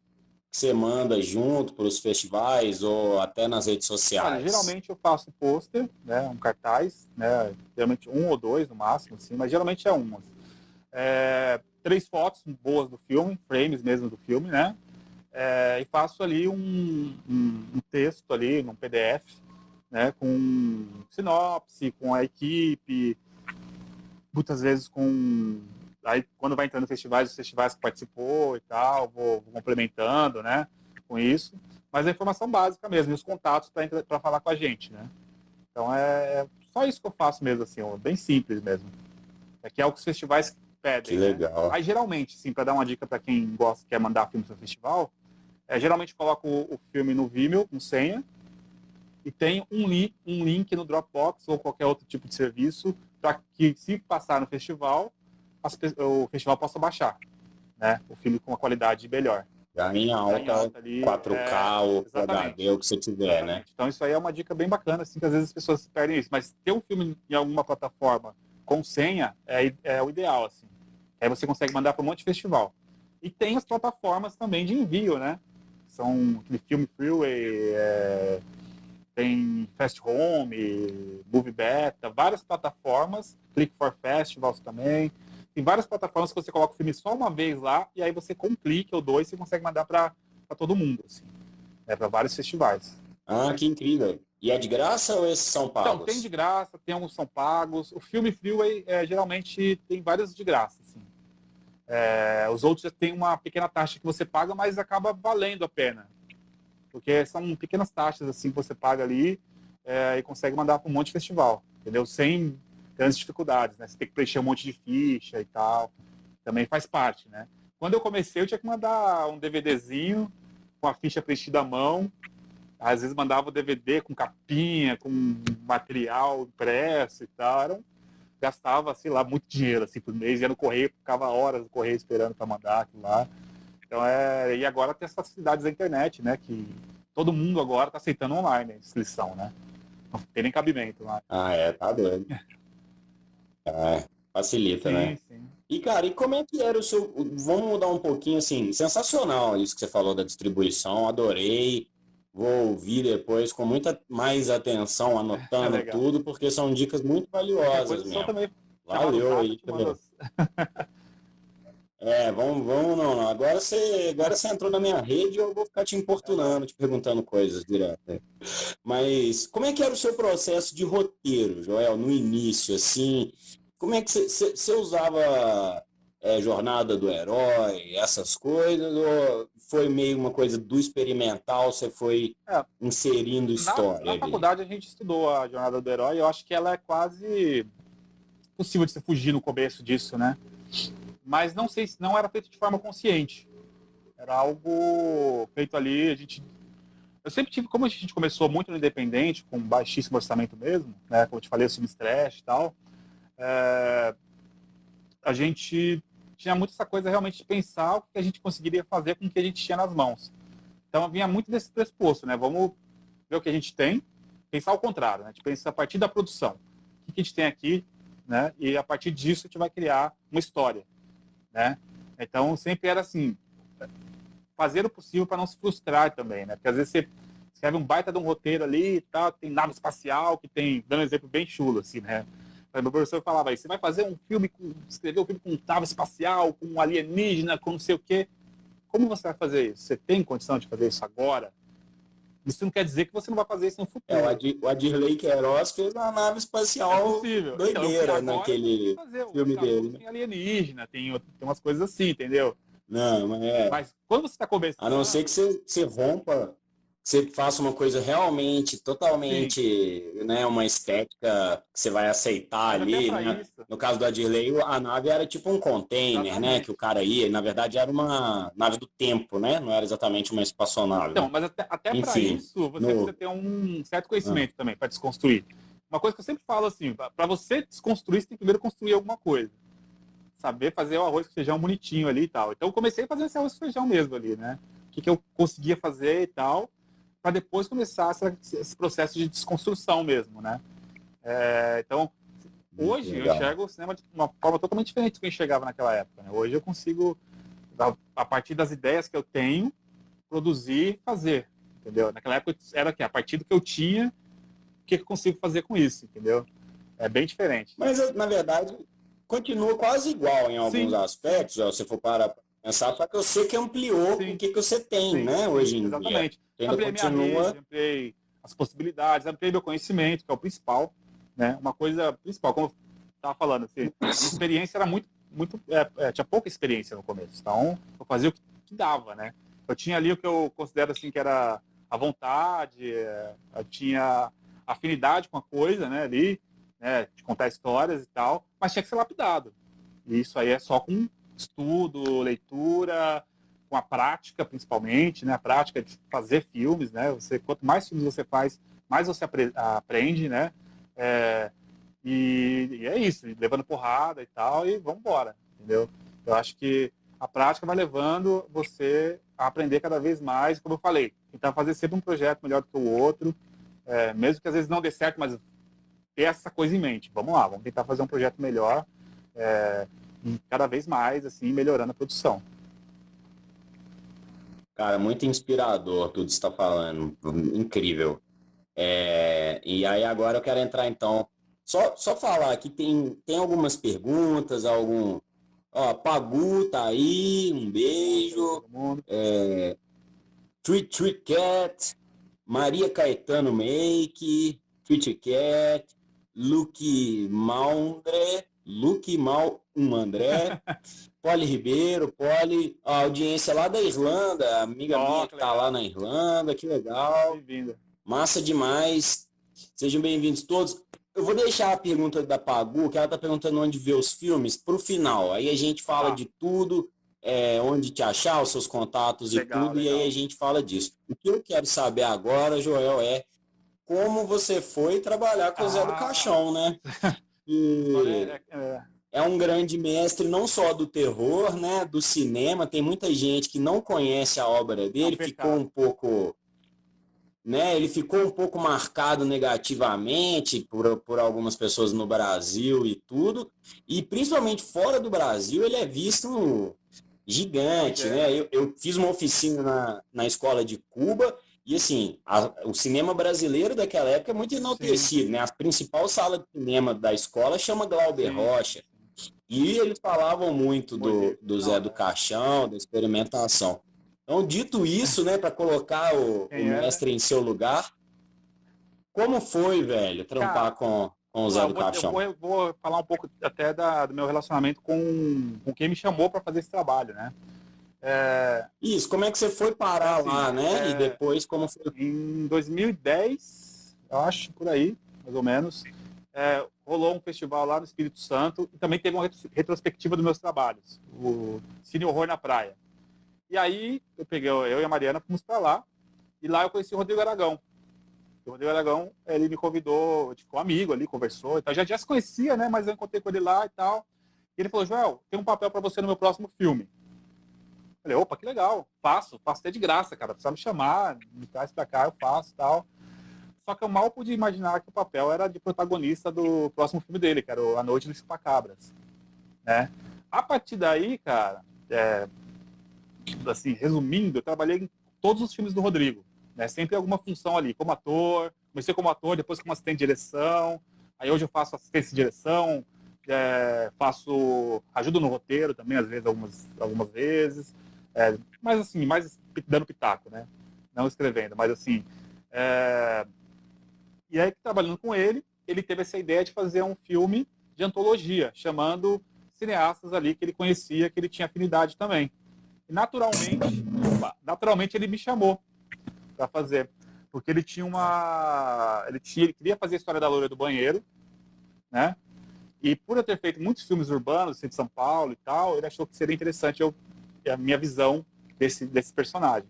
que você manda junto para os festivais ou até nas redes Olha, sociais? geralmente eu faço pôster, né, um cartaz, né, geralmente um ou dois no máximo, assim, mas geralmente é um. 3 fotos boas do filme, frames mesmo do filme, né? E faço ali um texto ali, num PDF, né, com sinopse, com a equipe, muitas vezes com... Aí, quando vai entrando festivais, os festivais que participou e tal, vou complementando, né, com isso. Mas a informação básica mesmo, e os contatos para falar com a gente, né? Então, é só isso que eu faço mesmo, assim, bem simples mesmo. Que é o que os festivais Que pedem, né? legal. Aí, geralmente, sim, para dar uma dica para quem gosta, quer mandar filme para o festival, geralmente coloco o filme no Vimeo, com senha, e tem um link no Dropbox ou qualquer outro tipo de serviço para que, se passar no festival, o festival possa baixar, né? O filme com uma qualidade melhor. Já em Já em alta, alta ali. 4K ou Full HD, Exatamente. o que você tiver, né? Exatamente. Então isso aí é uma dica bem bacana, assim, que às vezes as pessoas perdem isso. Mas ter um filme em alguma plataforma com senha é o ideal, assim. Aí você consegue mandar para um monte de festival. E tem as plataformas também de envio, né? São aquele Film Freeway, tem Fast Home, Movie Beta, várias plataformas, Click for Festivals também. Tem várias plataformas que você coloca o filme só uma vez lá e aí você com um clique ou dois você consegue mandar para todo mundo, assim, para vários festivais. Ah, que incrível. E é de graça ou esses são Então, tem pagos? de graça, tem alguns que são pagos. O filme Freeway, geralmente, tem vários de graça, assim. Os outros já tem uma pequena taxa que você paga, mas acaba valendo a pena. Porque são pequenas taxas, assim, que você paga ali e consegue mandar para um monte de festival, entendeu? Sem grandes dificuldades, né? Você tem que preencher um monte de ficha e tal. Também faz parte, né? Quando eu comecei, eu tinha que mandar um DVDzinho com a ficha preenchida à mão. Às vezes mandava o DVD com capinha, com material impresso e tal. Gastava, sei lá, muito dinheiro assim por mês. Ia no correio, ficava horas no correio esperando para mandar aquilo lá. Então, e agora tem as facilidades da internet, né? Que todo mundo agora está aceitando online a inscrição, né? Não tem nem cabimento lá. Ah, é, tá doido. Facilita, Sim, né? sim. E, cara, e como é que era o seu. Vamos mudar um pouquinho, assim. Sensacional isso que você falou da distribuição, adorei. Vou ouvir depois com muita mais atenção, É anotando legal. tudo, porque são dicas muito Qualquer valiosas coisa, só mesmo. também chamar no Valeu zap, eu aí. te mando. Vamos, não, não. Agora você entrou na minha rede e eu vou ficar te importunando, te perguntando coisas direto. Mas como é que era o seu processo de roteiro, Joel, no início, assim? Como é que você usava jornada do herói, essas coisas, ou foi meio uma coisa do experimental, você foi É, inserindo história na ali? faculdade a gente estudou a Jornada do Herói. Eu acho que ela é quase possível de você fugir no começo disso, né? Mas não sei se não era feito de forma consciente. Era algo feito ali, eu sempre tive, como a gente começou muito no independente, com baixíssimo orçamento mesmo, né? Como eu te falei, os filmes trash e tal, a gente tinha muito essa coisa realmente de pensar o que a gente conseguiria fazer com o que a gente tinha nas mãos. Então vinha muito desse pressuposto, né? Vamos ver o que a gente tem, pensar o contrário, né? A gente pensa a partir da produção. O que a gente tem aqui, né? E a partir disso a gente vai criar uma história, né? Então sempre era assim, fazer o possível para não se frustrar também, né? Porque às vezes você escreve um baita de um roteiro ali e tal, tem nave espacial, que tem, dando um exemplo bem chulo, assim, né? Meu professor falava aí, você vai fazer um filme, escrever um filme com nave espacial, com alienígena, com não sei o quê. Como você vai fazer isso? Você tem condição de fazer isso agora? Isso não quer dizer que você não vai fazer isso no futuro. O Adirley Queiroz fez uma nave É espacial possível. Então, doideira agora eu consigo naquele fazer. filme Afinal de dele, contas, né? tem alienígena, tem umas coisas assim, entendeu? Não, mas Mas quando você está a não ser que começando, você rompa, que você faça uma coisa realmente, sim, totalmente, né, uma estética que você vai aceitar mas até ali, para né? isso, No caso do Adirley, a nave era tipo um container, né, que o exatamente. cara ia, e na verdade era uma nave do tempo, né? Não era exatamente uma espaçonave, Então, né? mas até para Enfim, isso, você precisa no... ter um certo Ah, conhecimento também para desconstruir. Uma coisa que eu sempre falo assim, para você desconstruir, você tem que primeiro construir alguma coisa. Saber fazer o arroz com feijão bonitinho ali e tal. Então eu comecei fazendo esse arroz com feijão mesmo ali, né? O que eu conseguia fazer e tal, para depois começar esse processo de desconstrução mesmo, né? Então, hoje eu legal. enxergo o cinema de uma forma totalmente diferente do que eu enxergava naquela época. Né? Hoje eu consigo, a partir das ideias que eu tenho, produzir e fazer, entendeu? Naquela época era a partir do que eu tinha, o que eu consigo fazer com isso, entendeu? É bem diferente. Mas, na verdade, continua quase igual em alguns Sim, sim, aspectos, ó, se for para pensar, só que eu sei que ampliou o sim. que você tem, Sim, né, sim, hoje em dia. exatamente. Você ainda Ampliei minha rede, continua. ampliei as possibilidades, ampliei meu conhecimento, que é o principal, né? Uma coisa principal, como eu estava falando, assim, minha experiência era tinha pouca experiência no começo, então eu fazia o que dava, né? Eu tinha ali o que eu considero assim que era a vontade, eu tinha afinidade com a coisa, né? Ali, né? De contar histórias e tal, mas tinha que ser lapidado. E isso aí é só com estudo, leitura, com a prática, principalmente, né? A prática de fazer filmes, né? Quanto mais filmes você faz, mais você aprende, né? É, e é isso, levando porrada e tal, e vamos embora, entendeu? Eu acho que a prática vai levando você a aprender cada vez mais, como eu falei, tentar fazer sempre um projeto melhor do que o outro, mesmo que às vezes não dê certo, mas ter essa coisa em mente. Vamos lá, vamos tentar fazer um projeto melhor, e cada vez mais, assim, melhorando a produção. Cara, muito inspirador tudo que você está falando. Incrível. E aí agora eu quero entrar então. Só falar que tem algumas perguntas, algum. Ó, Pagu tá aí, um Nossa, aí, beijo. todo mundo. Treat Treat Cat, Maria Caetano Make, Kit Kat, Luque Mal um André, Poli Ribeiro, a audiência lá da Irlanda, amiga minha que tá lá na Irlanda, que legal. Bem-vinda. Massa demais. Sejam bem-vindos todos. Eu vou deixar a pergunta da Pagu, que ela tá perguntando onde ver os filmes, pro final. Aí a gente fala de tudo, onde te achar, os seus contatos e tudo, e aí a gente fala disso. O que eu quero saber agora, Joel, é como você foi trabalhar com o Zé do Caixão, né? É um grande mestre não só do terror, né, do cinema. Tem muita gente que não conhece a obra dele, ficou um pouco, né, ele ficou um pouco marcado negativamente por algumas pessoas no Brasil e tudo, e principalmente fora do Brasil ele é visto um gigante, né? Eu fiz uma oficina na escola de Cuba. E assim, o cinema brasileiro daquela época é muito enaltecido, né? A principal sala de cinema da escola chama Glauber Rocha. E eles falavam muito do Zé do Caixão, da experimentação. Então, dito isso, né, para colocar o mestre em seu lugar, como foi, velho, trampar com o Zé do Caixão? Eu vou falar um pouco até do meu relacionamento com quem me chamou para fazer esse trabalho, né? Isso, como é que você foi parar lá, né? E depois como foi? Em 2010, eu acho, por aí, mais ou menos, rolou um festival lá no Espírito Santo e também teve uma retrospectiva dos meus trabalhos, o Cine Horror na Praia. E aí, eu e a Mariana fomos para lá, e lá eu conheci o Rodrigo Aragão. O Rodrigo Aragão, ele me convidou, a gente ficou amigo ali, conversou e tal. Já se conhecia, né? Mas eu encontrei com ele lá e tal. E ele falou, Joel, tem um papel para você no meu próximo filme. Falei, opa, que legal, faço até de graça, cara, precisa me chamar, me traz pra cá, eu faço e tal. Só que eu mal pude imaginar que o papel era de protagonista do próximo filme dele, que era A Noite dos Chupacabras, né? A partir daí, cara, assim, resumindo, eu trabalhei em todos os filmes do Rodrigo, né? Sempre alguma função ali, como ator, comecei como ator, depois como assistente de direção, aí hoje eu faço assistência de direção, ajudo no roteiro também, às vezes, algumas vezes, mas assim, mais dando pitaco, né? Não escrevendo, mas assim. E aí, trabalhando com ele teve essa ideia de fazer um filme de antologia, chamando cineastas ali que ele conhecia, que ele tinha afinidade também. E naturalmente ele me chamou para fazer, porque ele queria fazer a história da loira do banheiro, né? E por eu ter feito muitos filmes urbanos, de São Paulo e tal, ele achou que seria interessante a minha visão desse personagem.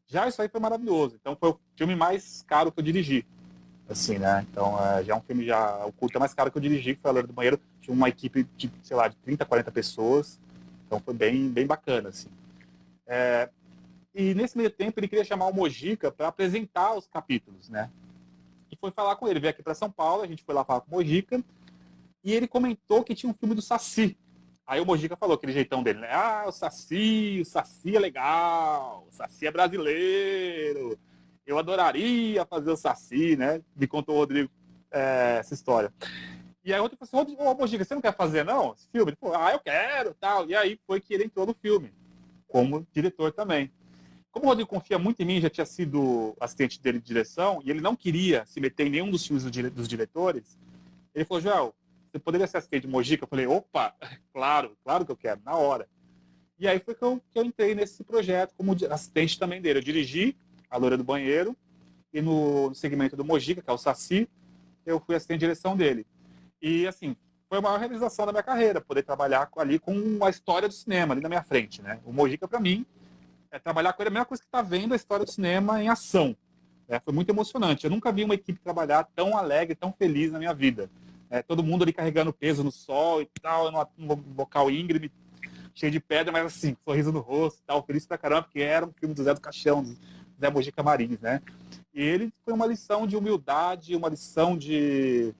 Já isso aí foi maravilhoso. Então foi o filme mais caro que eu dirigi. Assim, né? Então já é um filme, o curta mais caro que eu dirigi, que foi A Loira do Banheiro. Tinha uma equipe de, sei lá, de 30, 40 pessoas. Então foi bem bacana, assim. E nesse meio tempo ele queria chamar o Mojica para apresentar os capítulos, né? E foi falar com ele. Veio aqui para São Paulo, a gente foi lá falar com o Mojica. E ele comentou que tinha um filme do Saci. Aí o Mojica falou, aquele jeitão dele, né? O Saci é legal, o Saci é brasileiro, eu adoraria fazer o Saci, né? Me contou o Rodrigo essa história. E aí o Rodrigo falou assim, Mojica, você não quer fazer não, esse filme? Ele falou, eu quero, tal. E aí foi que ele entrou no filme, como diretor também. Como o Rodrigo confia muito em mim, já tinha sido assistente dele de direção, e ele não queria se meter em nenhum dos filmes dos diretores, ele falou, Joel, você poderia ser assistente de Mojica? Eu falei, opa, claro que eu quero, na hora. E aí foi que eu entrei nesse projeto como assistente também dele. Eu dirigi A Loira do Banheiro e no segmento do Mojica, que é o Saci, eu fui assistente de direção dele. E, assim, foi a maior realização da minha carreira, poder trabalhar ali com a história do cinema, ali na minha frente, né? O Mojica, para mim, trabalhar com ele é a mesma coisa que estar vendo a história do cinema em ação. Foi muito emocionante. Eu nunca vi uma equipe trabalhar tão alegre, tão feliz na minha vida. Todo mundo ali carregando peso no sol e tal, num local íngreme, cheio de pedra, mas assim, sorriso no rosto e tal, feliz pra caramba, porque era um filme do Zé do Caixão, do Zé Mojica Marins, né? E ele foi uma lição de humildade, uma lição de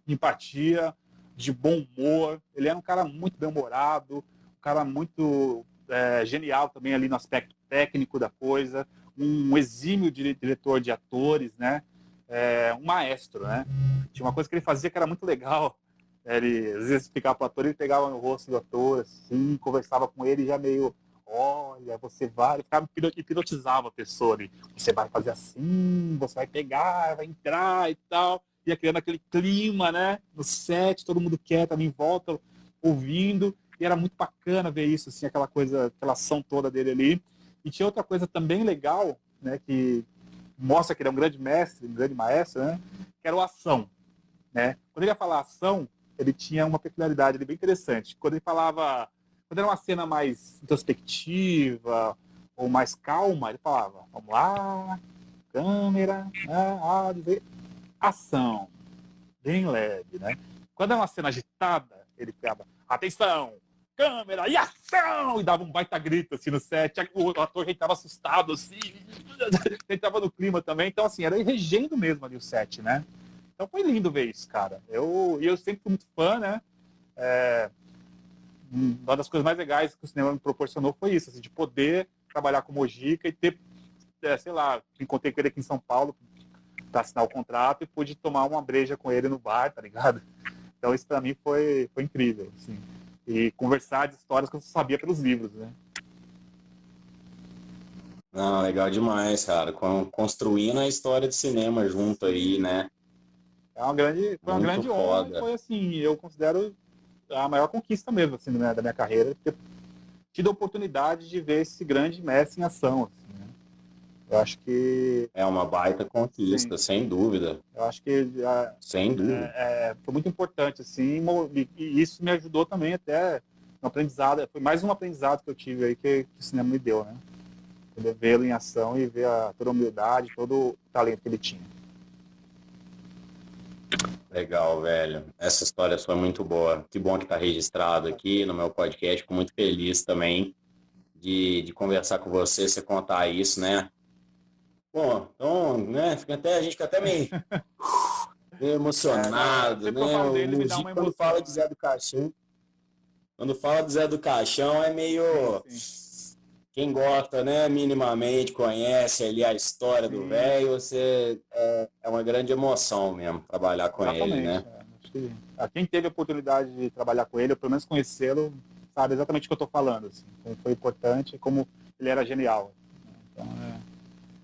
empatia, de bom humor. Ele era um cara muito bem-humorado, um cara muito genial também ali no aspecto técnico da coisa, um exímio diretor de atores, né? Um maestro, né? Tinha uma coisa que ele fazia que era muito legal. Ele, às vezes, explicava para o ator, ele pegava no rosto do ator, assim, conversava com ele já meio, olha, você vai, ele ficava hipnotizava a pessoa ali. Você vai fazer assim, você vai pegar, vai entrar e tal. Ia criando aquele clima, né? No set, todo mundo quieto ali em volta, ouvindo. E era muito bacana ver isso, assim, aquela coisa, aquela ação toda dele ali. E tinha outra coisa também legal, né? Que mostra que ele é um grande mestre, um grande maestro, né? Que era o ação, né? Quando ele ia falar ação, ele tinha uma peculiaridade ali bem interessante. Quando ele falava, quando era uma cena mais introspectiva ou mais calma, ele falava: vamos lá, câmera, ação, bem leve, né? Quando é uma cena agitada, ele ficava: atenção, câmera e ação! E dava um baita grito assim no set. O ator já estava assustado, assim, ele estava no clima também. Então, assim, era regendo mesmo ali o set, né? Então foi lindo ver isso, cara. Eu sempre fui muito fã, né? Uma das coisas mais legais que o cinema me proporcionou foi isso, assim, de poder trabalhar com Mojica e ter, sei lá, encontrei com ele aqui em São Paulo para assinar o contrato e pude tomar uma breja com ele no bar, tá ligado? Então isso para mim foi incrível, assim. E conversar de histórias que eu sabia pelos livros, né? Não, legal demais, cara. Construindo a história de cinema junto aí, né? Foi uma Muito grande honra e foda. foi assim, eu considero a maior conquista mesmo, assim, da minha carreira, ter tido a oportunidade de ver esse grande mestre em ação, assim, né? Eu acho que, É uma baita sim, conquista, sem dúvida. eu acho que Sem dúvida. foi muito importante, assim, e isso me ajudou também até no aprendizado, foi mais um aprendizado que eu tive aí que o cinema me deu, né? Poder vê-lo em ação e ver toda a humildade, todo o talento que ele tinha. Legal, velho. Essa história foi muito boa. Que bom que tá registrado aqui no meu podcast. Fico muito feliz também de conversar com você, você contar isso, né? Bom, então, né? A gente fica até meio Não, emocionado, sempre que eu né? falo O dele me dá Mujica, uma quando fala emoção, de né? Zé do Caixão, quando fala de Zé do Caixão, é meio. Sim, sim, Quem gosta, né, minimamente, conhece ali a história do sim, velho, é uma grande emoção mesmo trabalhar com ele, exatamente. né? Acho que quem teve a oportunidade de trabalhar com ele, ou pelo menos conhecê-lo, sabe exatamente o que eu estou falando, assim, como foi importante e como ele era genial. Então,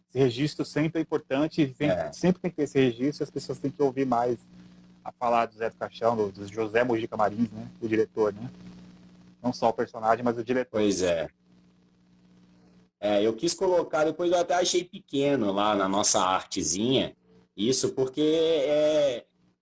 esse registro sempre é importante, e É, sempre tem que ter esse registro, e as pessoas têm que ouvir mais a falar do Zé do Caixão, do José Mojica Marins, né, o diretor, né? Não só o personagem, mas o diretor. pois é. Eu quis colocar, depois eu até achei pequeno lá na nossa artezinha, isso porque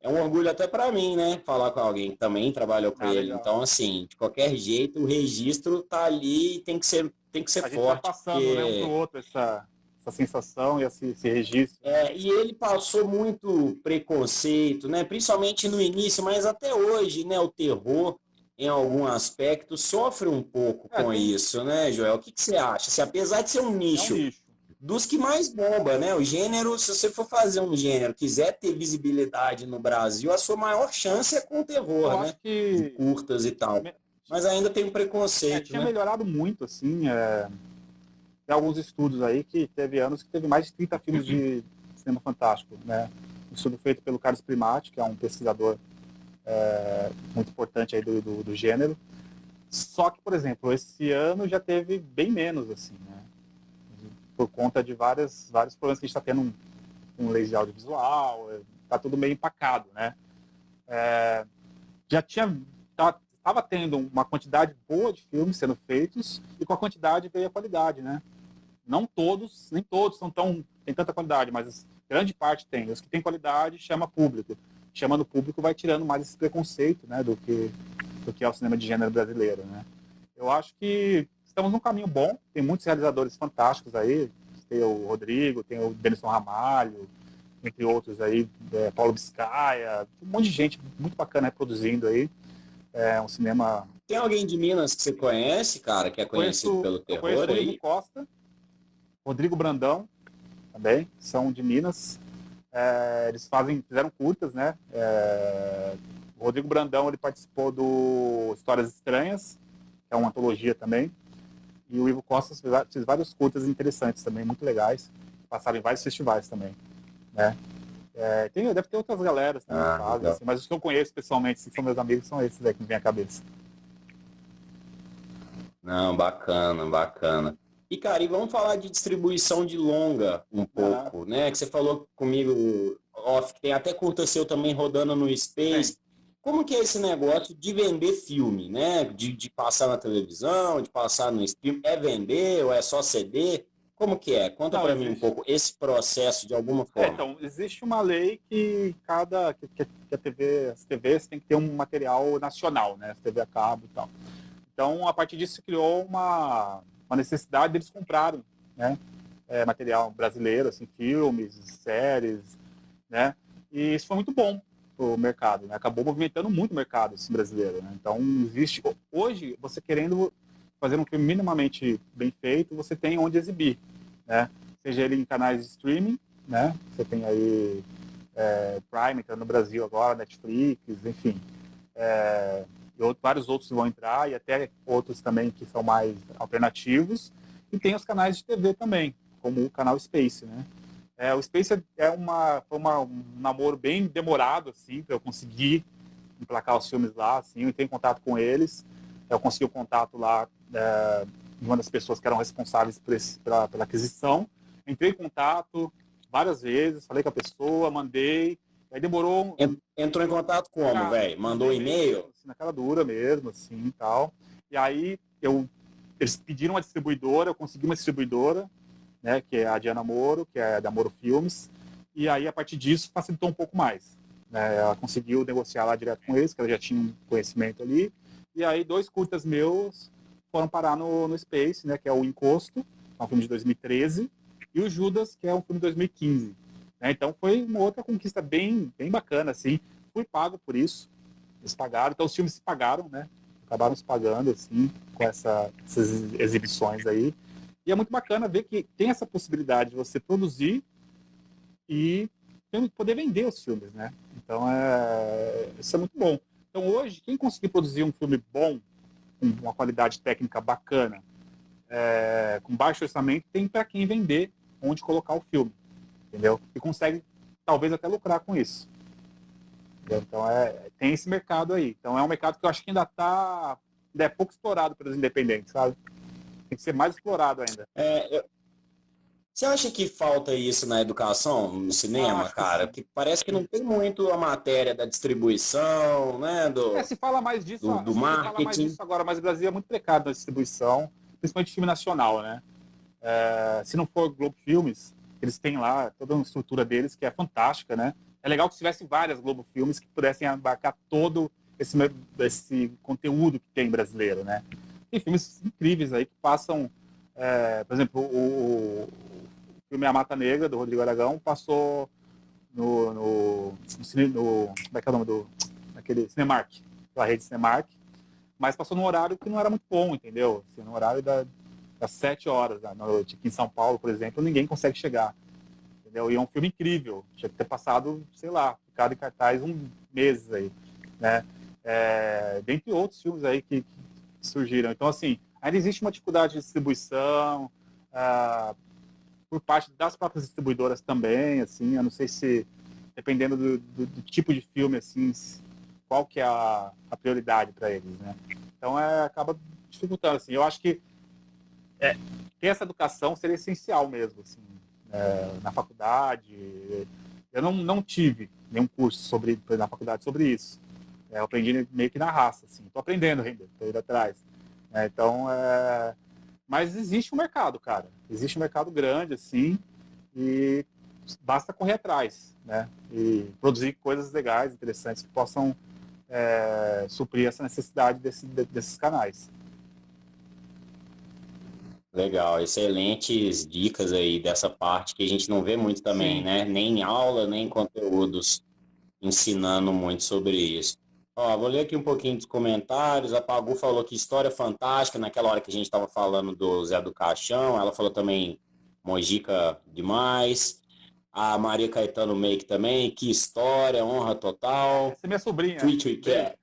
é um orgulho até para mim, né? Falar com alguém que também trabalhou com Ah, ele. legal. Então, assim, de qualquer jeito, o registro tá ali e tem que ser A gente vai forte, passando, né, um para o porque outro essa sensação e esse registro, né? e ele passou muito preconceito, né? Principalmente no início, mas até hoje, né? O terror, em algum aspecto, sofre um pouco com Tem, isso, né, Joel? O que você acha? Se, apesar de ser um é um nicho nicho. dos que mais bomba, né? O gênero, se você for fazer um gênero, quiser ter visibilidade no Brasil, a sua maior chance é com o Eu terror, acho né? De que curtas e tal. Mas ainda tem um preconceito, tinha né? melhorado muito, assim, tem alguns estudos aí que teve anos que teve mais de 30 filmes de cinema fantástico, né? Um estudo feito pelo Carlos Primati, que é um pesquisador muito importante aí do gênero. Só que, por exemplo, esse ano já teve bem menos, assim, né? Por conta de vários problemas que a gente está tendo com leis de audiovisual, tá tudo meio empacado, né? Já tinha, estava tendo uma quantidade boa de filmes sendo feitos e com a quantidade veio a qualidade, né? Não todos, nem todos tem tanta qualidade, mas grande parte tem. Os que têm qualidade chama público. Chamando público vai tirando mais esse preconceito, né, do que é o cinema de gênero brasileiro, né? Eu acho que estamos num caminho bom. Tem muitos realizadores fantásticos aí. Tem o Rodrigo, tem o Denison Ramalho, entre outros aí, Paulo Biscaia, um monte de gente muito bacana reproduzindo aí. É um cinema. Tem alguém de Minas que você conhece, cara, que é conhecido pelo Eu terror conheço o Ivo aí? Costa, Rodrigo Brandão, também, são de Minas. Eles fizeram curtas, né? O Rodrigo Brandão ele participou do Histórias Estranhas, que é uma antologia também. E o Ivo Costa fez vários curtas interessantes também, muito legais. Passaram em vários festivais também, né? Deve ter outras galeras também que Ah, fazem, legal. assim, mas os que eu conheço pessoalmente, que são meus amigos, são esses aí que me vem à cabeça. Não, bacana, bacana. E, cara, e vamos falar de distribuição de longa um Aham. pouco, né? Que você falou comigo, off, que tem até curta seu também rodando no Tem. Space. Como que é esse negócio de vender filme, né? De passar na televisão, de passar no stream. É vender ou é só CD? Como que é? Conta Não, pra mim um existe. pouco esse processo de alguma forma. Então, existe uma lei que que a TV, as TVs têm que ter um material nacional, né? As TV a cabo e tal. Então, a partir disso, se criou uma necessidade deles comprarem, né? Material brasileiro, assim, filmes, séries, né? E isso foi muito bom para o mercado, né? Acabou movimentando muito o mercado assim, brasileiro, né? Então, existe... Hoje, você querendo fazer um filme minimamente bem feito, você tem onde exibir, né? Seja ele em canais de streaming, né? Você tem aí Prime, que tá no Brasil agora, Netflix, enfim. Vários outros vão entrar, e até outros também que são mais alternativos. E tem os canais de TV também, como o canal Space, né? O Space um namoro bem demorado, assim, para eu conseguir emplacar os filmes lá, assim, eu entrei em contato com eles, eu consegui o contato lá de uma das pessoas que eram responsáveis pela aquisição, entrei em contato várias vezes, falei com a pessoa, mandei, aí demorou... Entrou em contato como, velho? Mandei Mandou e-mail e-mail? mesmo, assim, na cara dura mesmo, assim, e tal, e aí eles pediram uma distribuidora, eu consegui uma distribuidora, né, que é a Diana Moro, que é da Moro Filmes, e aí a partir disso facilitou um pouco mais. Né? Ela conseguiu negociar lá direto com eles, que ela já tinha um conhecimento ali, e aí 2 curtas meus foram parar no Space, né, que é o Encosto, que é um filme de 2013, e o Judas, que é um filme de 2015. Né? Então foi uma outra conquista bem bacana, assim. Fui pago por isso, eles pagaram, então os filmes se pagaram, né? Acabaram se pagando, assim, com essas exibições aí. E é muito bacana ver que tem essa possibilidade de você produzir e poder vender os filmes, né? Então, isso é muito bom. Então, hoje, quem conseguir produzir um filme bom, com uma qualidade técnica bacana, com baixo orçamento, tem para quem vender onde colocar o filme, entendeu? E consegue, talvez, até lucrar com isso. Entendeu? Então, tem esse mercado aí. Então, é um mercado que eu acho que ainda é pouco explorado pelos independentes, sabe? Tem que ser mais explorado ainda. Você acha que falta isso na educação, no cinema, Acho que cara? sim. Porque parece que não tem muito a matéria da distribuição, né? Se fala mais disso, Do se fala mais marketing. disso agora, mas o Brasil é muito precário na distribuição, principalmente filme nacional, né? Se não for Globo Filmes, eles têm lá toda uma estrutura deles que é fantástica, né? É legal que tivesse várias Globo Filmes que pudessem abarcar todo esse conteúdo que tem brasileiro, né? Tem filmes incríveis aí que passam, por exemplo, o filme A Mata Negra, do Rodrigo Aragão, passou como é que é o nome naquele Cinemark, da rede Cinemark, mas passou num horário que não era muito bom, entendeu? Assim, no horário das 7 horas da noite. Aqui em São Paulo, por exemplo, ninguém consegue chegar, entendeu? E é um filme incrível, tinha que ter passado, sei lá, ficado em cartaz meses aí, né? Dentre outros filmes aí que surgiram. Então, assim, ainda existe uma dificuldade de distribuição, por parte das próprias distribuidoras também, assim, eu não sei se, dependendo do tipo de filme, assim, qual que é a prioridade para eles, né? Então, acaba dificultando, assim, eu acho que ter essa educação seria essencial mesmo, assim, na faculdade. Eu não tive nenhum curso na faculdade sobre isso. Eu aprendi meio que na raça, assim, estou aprendendo ainda, estou indo atrás. Então, mas existe um mercado, cara. Existe um mercado grande, assim, e basta correr atrás, né? E produzir coisas legais, interessantes, que possam suprir essa necessidade desses canais. Legal, excelentes dicas aí dessa parte que a gente não vê muito também, Sim. né? Nem em aula, nem em conteúdos ensinando muito sobre isso. Ó, vou ler aqui um pouquinho dos comentários. A Pagu falou que história fantástica naquela hora que a gente estava falando do Zé do Caixão. Ela falou também Mojica demais. A Maria Caetano Make também, que história, honra total. Essa é minha sobrinha. Treat Your Beijo. Cat.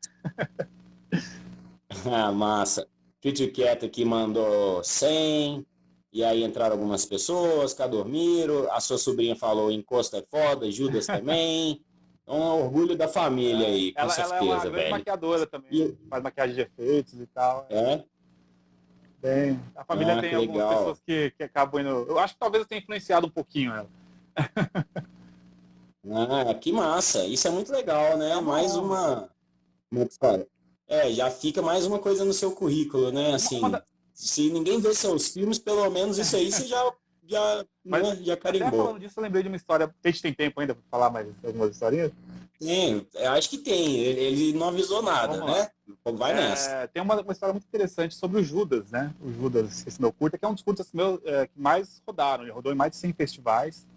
Ah, massa. Treat Your Cat aqui mandou 100. E aí entraram algumas pessoas, Cadormiro. A sua sobrinha falou Encosto é foda, Judas também. É um orgulho da família aí, com Ela é uma certeza, grande velho. maquiadora também. E, Faz maquiagem de efeitos e tal. é, Bem, a família tem que algumas legal. pessoas que acabam indo... Eu acho que talvez eu tenha influenciado um pouquinho ela. Que massa. Isso é muito legal, É né? uma Mais honra. uma. Como é que fala? Já fica mais uma coisa no seu currículo, né? Uma Assim, se ninguém vê seus filmes, pelo menos isso aí você Mas né, já até carimbou. falando disso, eu lembrei de uma história. A gente tem tempo ainda para falar mais algumas historinhas? Tem, eu acho que tem. Ele não avisou Então nada, vamos lá. né? Vai nessa. Tem uma história muito interessante sobre o Judas, né? O Judas, esse meu curta, que é um dos curtas meus que mais rodaram. Ele rodou em mais de 100 festivais,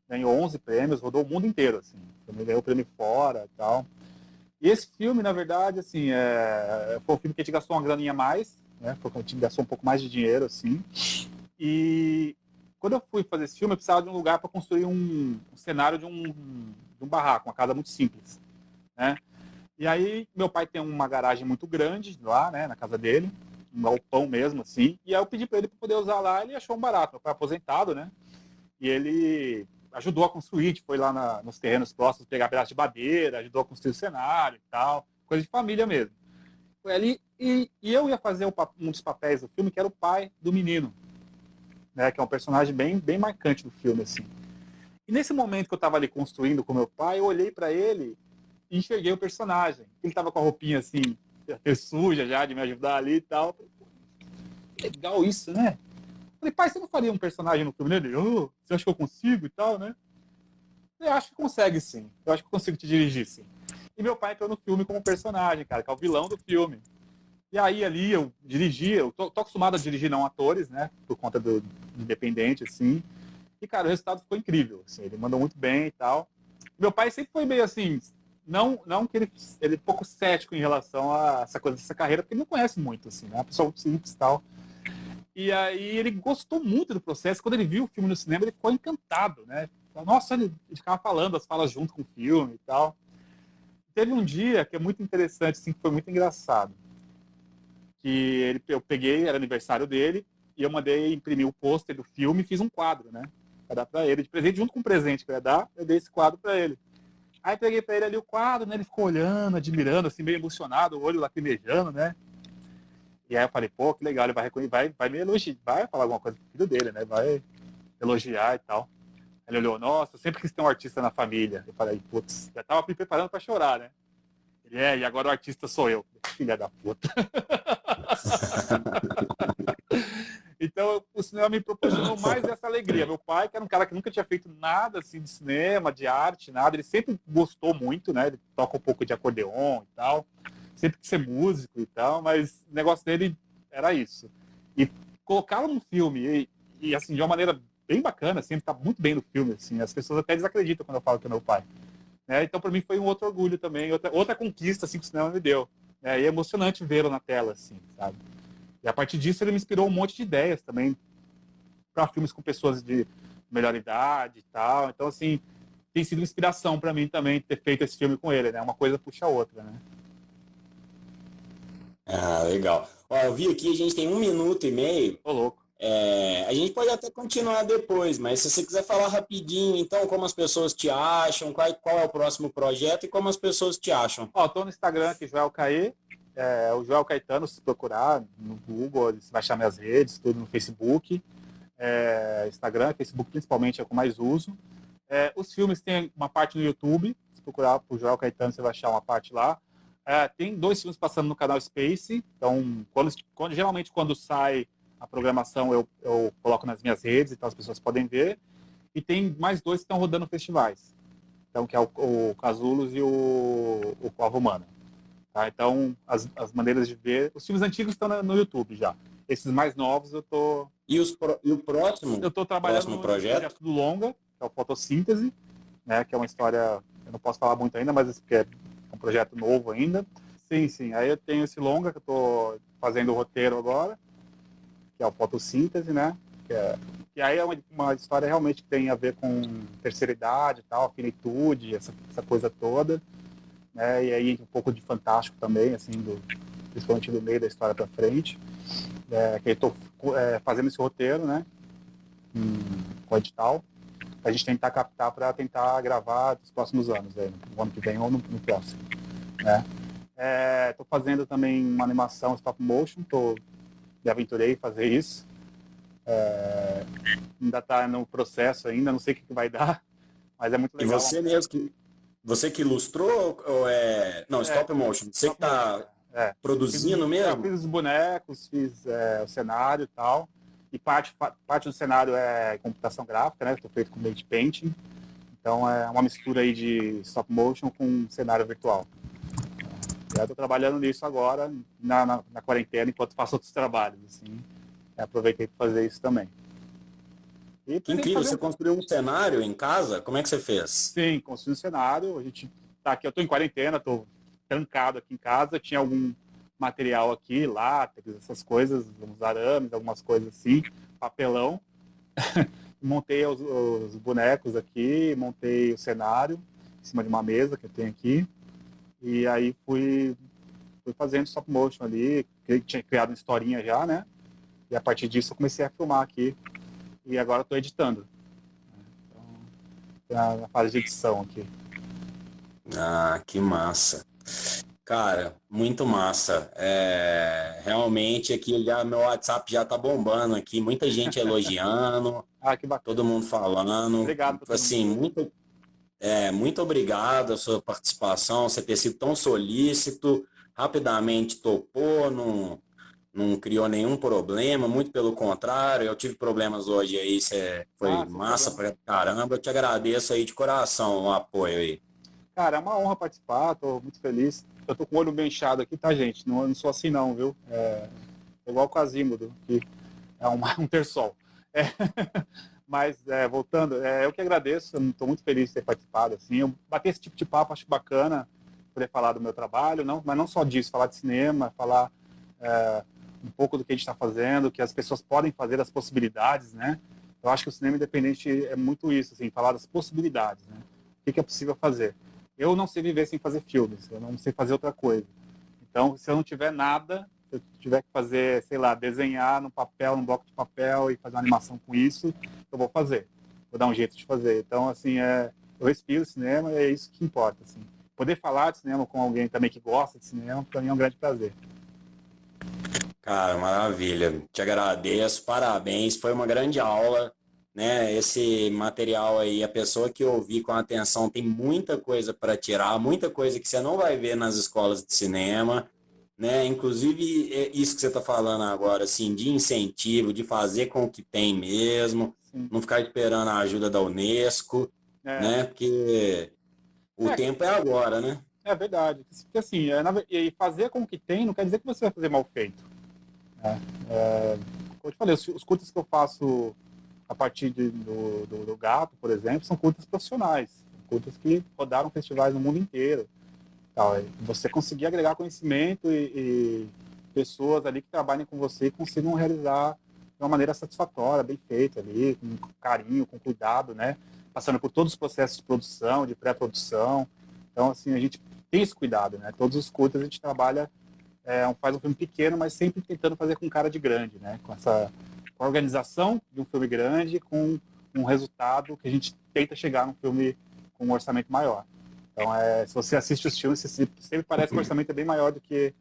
ganhou 11 prêmios, rodou o mundo inteiro, assim. Também ganhou prêmio fora e tal. E esse filme, na verdade, assim, foi um filme que a gente gastou uma graninha a mais, né? Foi quando a gente gastou um pouco mais de dinheiro, assim. E quando eu fui fazer esse filme, eu precisava de um lugar para construir um cenário de um barraco, uma casa muito simples, né? E aí, meu pai tem uma garagem muito grande lá, né, na casa dele, um galpão mesmo, assim. E aí eu pedi para ele para poder usar lá, ele achou um barato. Meu pai é aposentado, né? E ele ajudou a construir, a gente foi lá nos terrenos próximos pegar pedaço de madeira, ajudou a construir o cenário e tal, coisa de família mesmo. Foi ali e eu ia fazer um dos papéis do filme, que era o pai do menino, né, que é um personagem bem marcante do filme, assim. E nesse momento que eu estava ali construindo com meu pai, eu olhei para ele e enxerguei o personagem. Ele estava com a roupinha assim, suja já, de me ajudar ali e tal. Falei, pô, que legal isso, né? Falei, pai, você não faria um personagem no filme? Ele, você acha que eu consigo e tal, né? Eu acho que consegue, sim. Eu acho que eu consigo te dirigir, sim. E meu pai entrou no filme como personagem, cara, que é o vilão do filme. E aí ali eu dirigi, eu tô acostumado a dirigir não atores, né? Por conta do independente, assim. E, cara, o resultado ficou incrível. Assim, ele mandou muito bem e tal. Meu pai sempre foi meio assim, não que ele é um pouco cético em relação a essa coisa dessa carreira, porque ele não conhece muito, assim, né? Uma pessoa muito simples e tal. E aí ele gostou muito do processo. Quando ele viu o filme no cinema, ele ficou encantado, né? Nossa, ele ficava falando as falas junto com o filme e tal. Teve um dia que é muito interessante, assim, que foi muito engraçado. Que eu peguei, era aniversário dele, e eu mandei imprimir o pôster do filme e fiz um quadro, né? Pra dar pra ele, de presente, junto com o presente que eu ia dar, eu dei esse quadro pra ele. Aí peguei pra ele ali o quadro, né? Ele ficou olhando, admirando, assim, meio emocionado, o olho lacrimejando, né? E aí eu falei, pô, que legal, ele vai me elogiar, vai falar alguma coisa pro filho dele, né? Vai elogiar e tal. Ele olhou, nossa, eu sempre quis ter um artista na família. Eu falei, putz, já tava me preparando pra chorar, né? Ele, e agora o artista sou eu. Filha da puta. Então, o cinema me proporcionou mais essa alegria. Meu pai, que era um cara que nunca tinha feito nada assim de cinema, de arte, nada, ele sempre gostou muito, né? Ele toca um pouco de acordeon e tal, sempre quis ser músico e tal, mas o negócio dele era isso. E colocá-lo num filme, assim, de uma maneira bem bacana, assim, ele tá muito bem no filme, assim, as pessoas até desacreditam quando eu falo que é meu pai. Né? Então, para mim, foi um outro orgulho também, outra conquista assim, que o cinema me deu. Né? E é emocionante vê-lo na tela, assim, sabe? E a partir disso ele me inspirou um monte de ideias também para filmes com pessoas de melhor idade e tal. Então, assim, tem sido inspiração para mim também ter feito esse filme com ele, né? Uma coisa puxa a outra, né? Legal. Ó, eu vi aqui, a gente tem 1 minuto e meio. Ô, louco. A gente pode até continuar depois, mas se você quiser falar rapidinho, então, como as pessoas te acham, qual é o próximo projeto e como as pessoas te acham. Ó, tô no Instagram aqui, Joel Caê, o Joel Caetano, se procurar no Google, você vai achar minhas redes, tudo no Facebook. Instagram, Facebook principalmente é o que eu mais uso. Os filmes tem uma parte no YouTube, se procurar por Joel Caetano você vai achar uma parte lá. Tem 2 filmes passando no canal Space, então geralmente quando sai a programação eu coloco nas minhas redes, então as pessoas podem ver. E tem mais 2 que estão rodando festivais, então que é o Casulos e o Cova Humana. Tá? Então as maneiras de ver, os filmes antigos estão no YouTube já. Esses mais novos E o eu próximo, estou trabalhando próximo no projeto? projeto do longa, que é o Fotossíntese, né, que é uma história, eu não posso falar muito ainda, mas que é um projeto novo ainda. Sim, sim. Aí eu tenho esse longa que eu estou fazendo o roteiro agora, que é o Fotossíntese, né? Que aí é uma história realmente que tem a ver com terceira idade e tal, finitude, essa coisa toda. Né? E aí um pouco de fantástico também, assim, principalmente do meio da história para frente. Que eu estou fazendo esse roteiro, né? Com edital, a gente tentar captar para tentar gravar nos próximos anos, no ano que vem ou no próximo. Né? Estou fazendo também uma animação stop motion, estou me aventurei em fazer isso. Ainda está no processo ainda, não sei o que vai dar, mas é muito E legal. você mesmo você que ilustrou ou é... Não, stop motion. Você que tá produzindo Eu mesmo? fiz os bonecos, fiz o cenário e tal. E parte do cenário é computação gráfica, né? Estou feito com Made Painting. Então é uma mistura aí de stop motion com cenário virtual. Eu estou trabalhando nisso agora, na quarentena, enquanto faço outros trabalhos. Assim. Aproveitei para fazer isso também. E Que incrível, você construiu um cenário em casa? Como é que você fez? Sim, construí um cenário. A gente tá aqui, eu estou em quarentena, estou trancado aqui em casa. Tinha algum material aqui, látex, essas coisas, uns arames, algumas coisas assim, papelão. Montei os bonecos aqui, montei o cenário em cima de uma mesa que eu tenho aqui. E aí fui fazendo stop motion ali, que tinha criado uma historinha já, né? E a partir disso eu comecei a filmar aqui. E agora estou editando. Então, na fase de edição aqui. Ah, que massa. Cara, muito massa. Realmente aqui já, meu WhatsApp já tá bombando aqui, muita gente elogiando, Ah, que bacana. todo mundo falando. Obrigado por todo Assim, mundo. muito obrigado a sua participação, você ter sido tão solícito, rapidamente topou, não criou nenhum problema, muito pelo contrário, eu tive problemas hoje aí, você foi massa pra caramba, eu te agradeço aí de coração o apoio aí. Cara, é uma honra participar, tô muito feliz. Eu tô com o olho bem inchado aqui, tá, gente? Não sou assim não, viu? Igual o Quasimodo, que é um terçol. Mas, voltando, eu que agradeço, estou muito feliz de ter participado. Assim, eu bater esse tipo de papo, acho bacana poder falar do meu trabalho, mas não só disso, falar de cinema, falar um pouco do que a gente está fazendo, que as pessoas podem fazer, as possibilidades, né? Eu acho que o cinema independente é muito isso, assim, falar das possibilidades, né? O que é possível fazer. Eu não sei viver sem fazer filmes, eu não sei fazer outra coisa. Então, se eu não tiver nada, se eu tiver que fazer, sei lá, desenhar no papel, num bloco de papel e fazer uma animação com isso, eu vou fazer. Vou dar um jeito de fazer. Então, assim, eu respiro cinema e é isso que importa, assim. Poder falar de cinema com alguém também que gosta de cinema, para mim é um grande prazer. Cara, maravilha. Te agradeço, parabéns. Foi uma grande aula, né? Esse material aí, a pessoa que ouvir com atenção tem muita coisa para tirar, muita coisa que você não vai ver nas escolas de cinema, né? Inclusive isso que você está falando agora, assim, de incentivo, de fazer com o que tem mesmo, Sim. não ficar esperando a ajuda da Unesco, né? Porque o tempo é agora, né? É verdade. Porque assim, e fazer com o que tem não quer dizer que você vai fazer mal feito. Como eu te falei, os curtas que eu faço a partir do Gato, por exemplo, são curtas profissionais. Curtas que rodaram festivais no mundo inteiro. Você conseguir agregar conhecimento e pessoas ali que trabalhem com você e consigam realizar de uma maneira satisfatória, bem feita ali, com carinho, com cuidado, né? Passando por todos os processos de produção, de pré-produção. Então, assim, a gente tem esse cuidado, né? Todos os curtas a gente trabalha, faz um filme pequeno, mas sempre tentando fazer com cara de grande, né? Com a organização de um filme grande, com um resultado que a gente tenta chegar num filme com um orçamento maior. Então, se você assiste os filmes, sempre parece que o orçamento é bem maior do que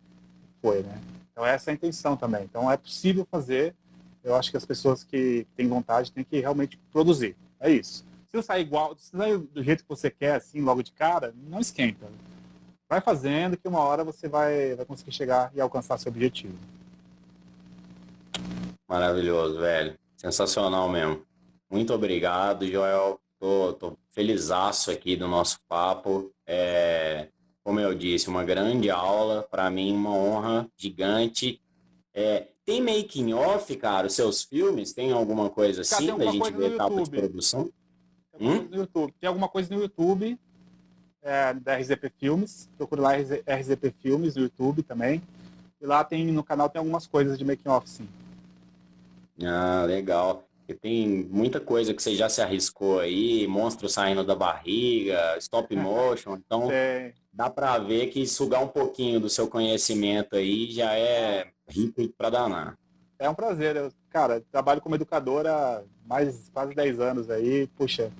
foi, né? Então, essa é a intenção também. Então, é possível fazer. Eu acho que as pessoas que têm vontade têm que realmente produzir. É isso. Se não sair igual, se não sair do jeito que você quer, assim, logo de cara, não esquenta. Vai fazendo que uma hora você vai conseguir chegar e alcançar seu objetivo. Maravilhoso, velho. Sensacional mesmo. Muito obrigado, Joel. Tô felizaço aqui do nosso papo. Como eu disse, uma grande aula. Para mim, uma honra gigante. Tem making off, cara, os seus filmes? Tem alguma coisa Cara, tem assim da alguma gente coisa no ver etapa de YouTube. produção? Tem alguma coisa no YouTube da RZP Filmes. Procura lá RZP Filmes no YouTube também. E lá no canal tem algumas coisas de making off, sim. Ah, legal. E tem muita coisa que você já se arriscou aí, monstro saindo da barriga, stop motion, então dá para ver que sugar um pouquinho do seu conhecimento aí já é rico para danar. É um prazer. Cara, trabalho como educador há quase 10 anos aí. Puxa,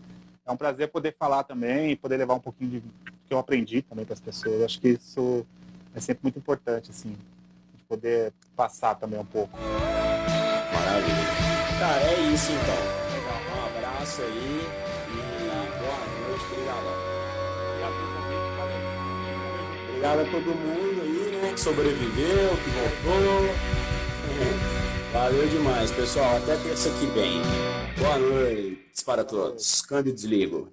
é um prazer poder falar também e poder levar um pouquinho do que eu aprendi também para as pessoas. Acho que isso é sempre muito importante, assim, de poder passar também um pouco. Maravilha. Cara, é isso então. Um abraço aí e boa noite, obrigadão. Obrigado a todo mundo aí, né, que sobreviveu, que voltou. Valeu demais, pessoal. Até terça que vem. Boa noite para todos. Câmbio e desligo.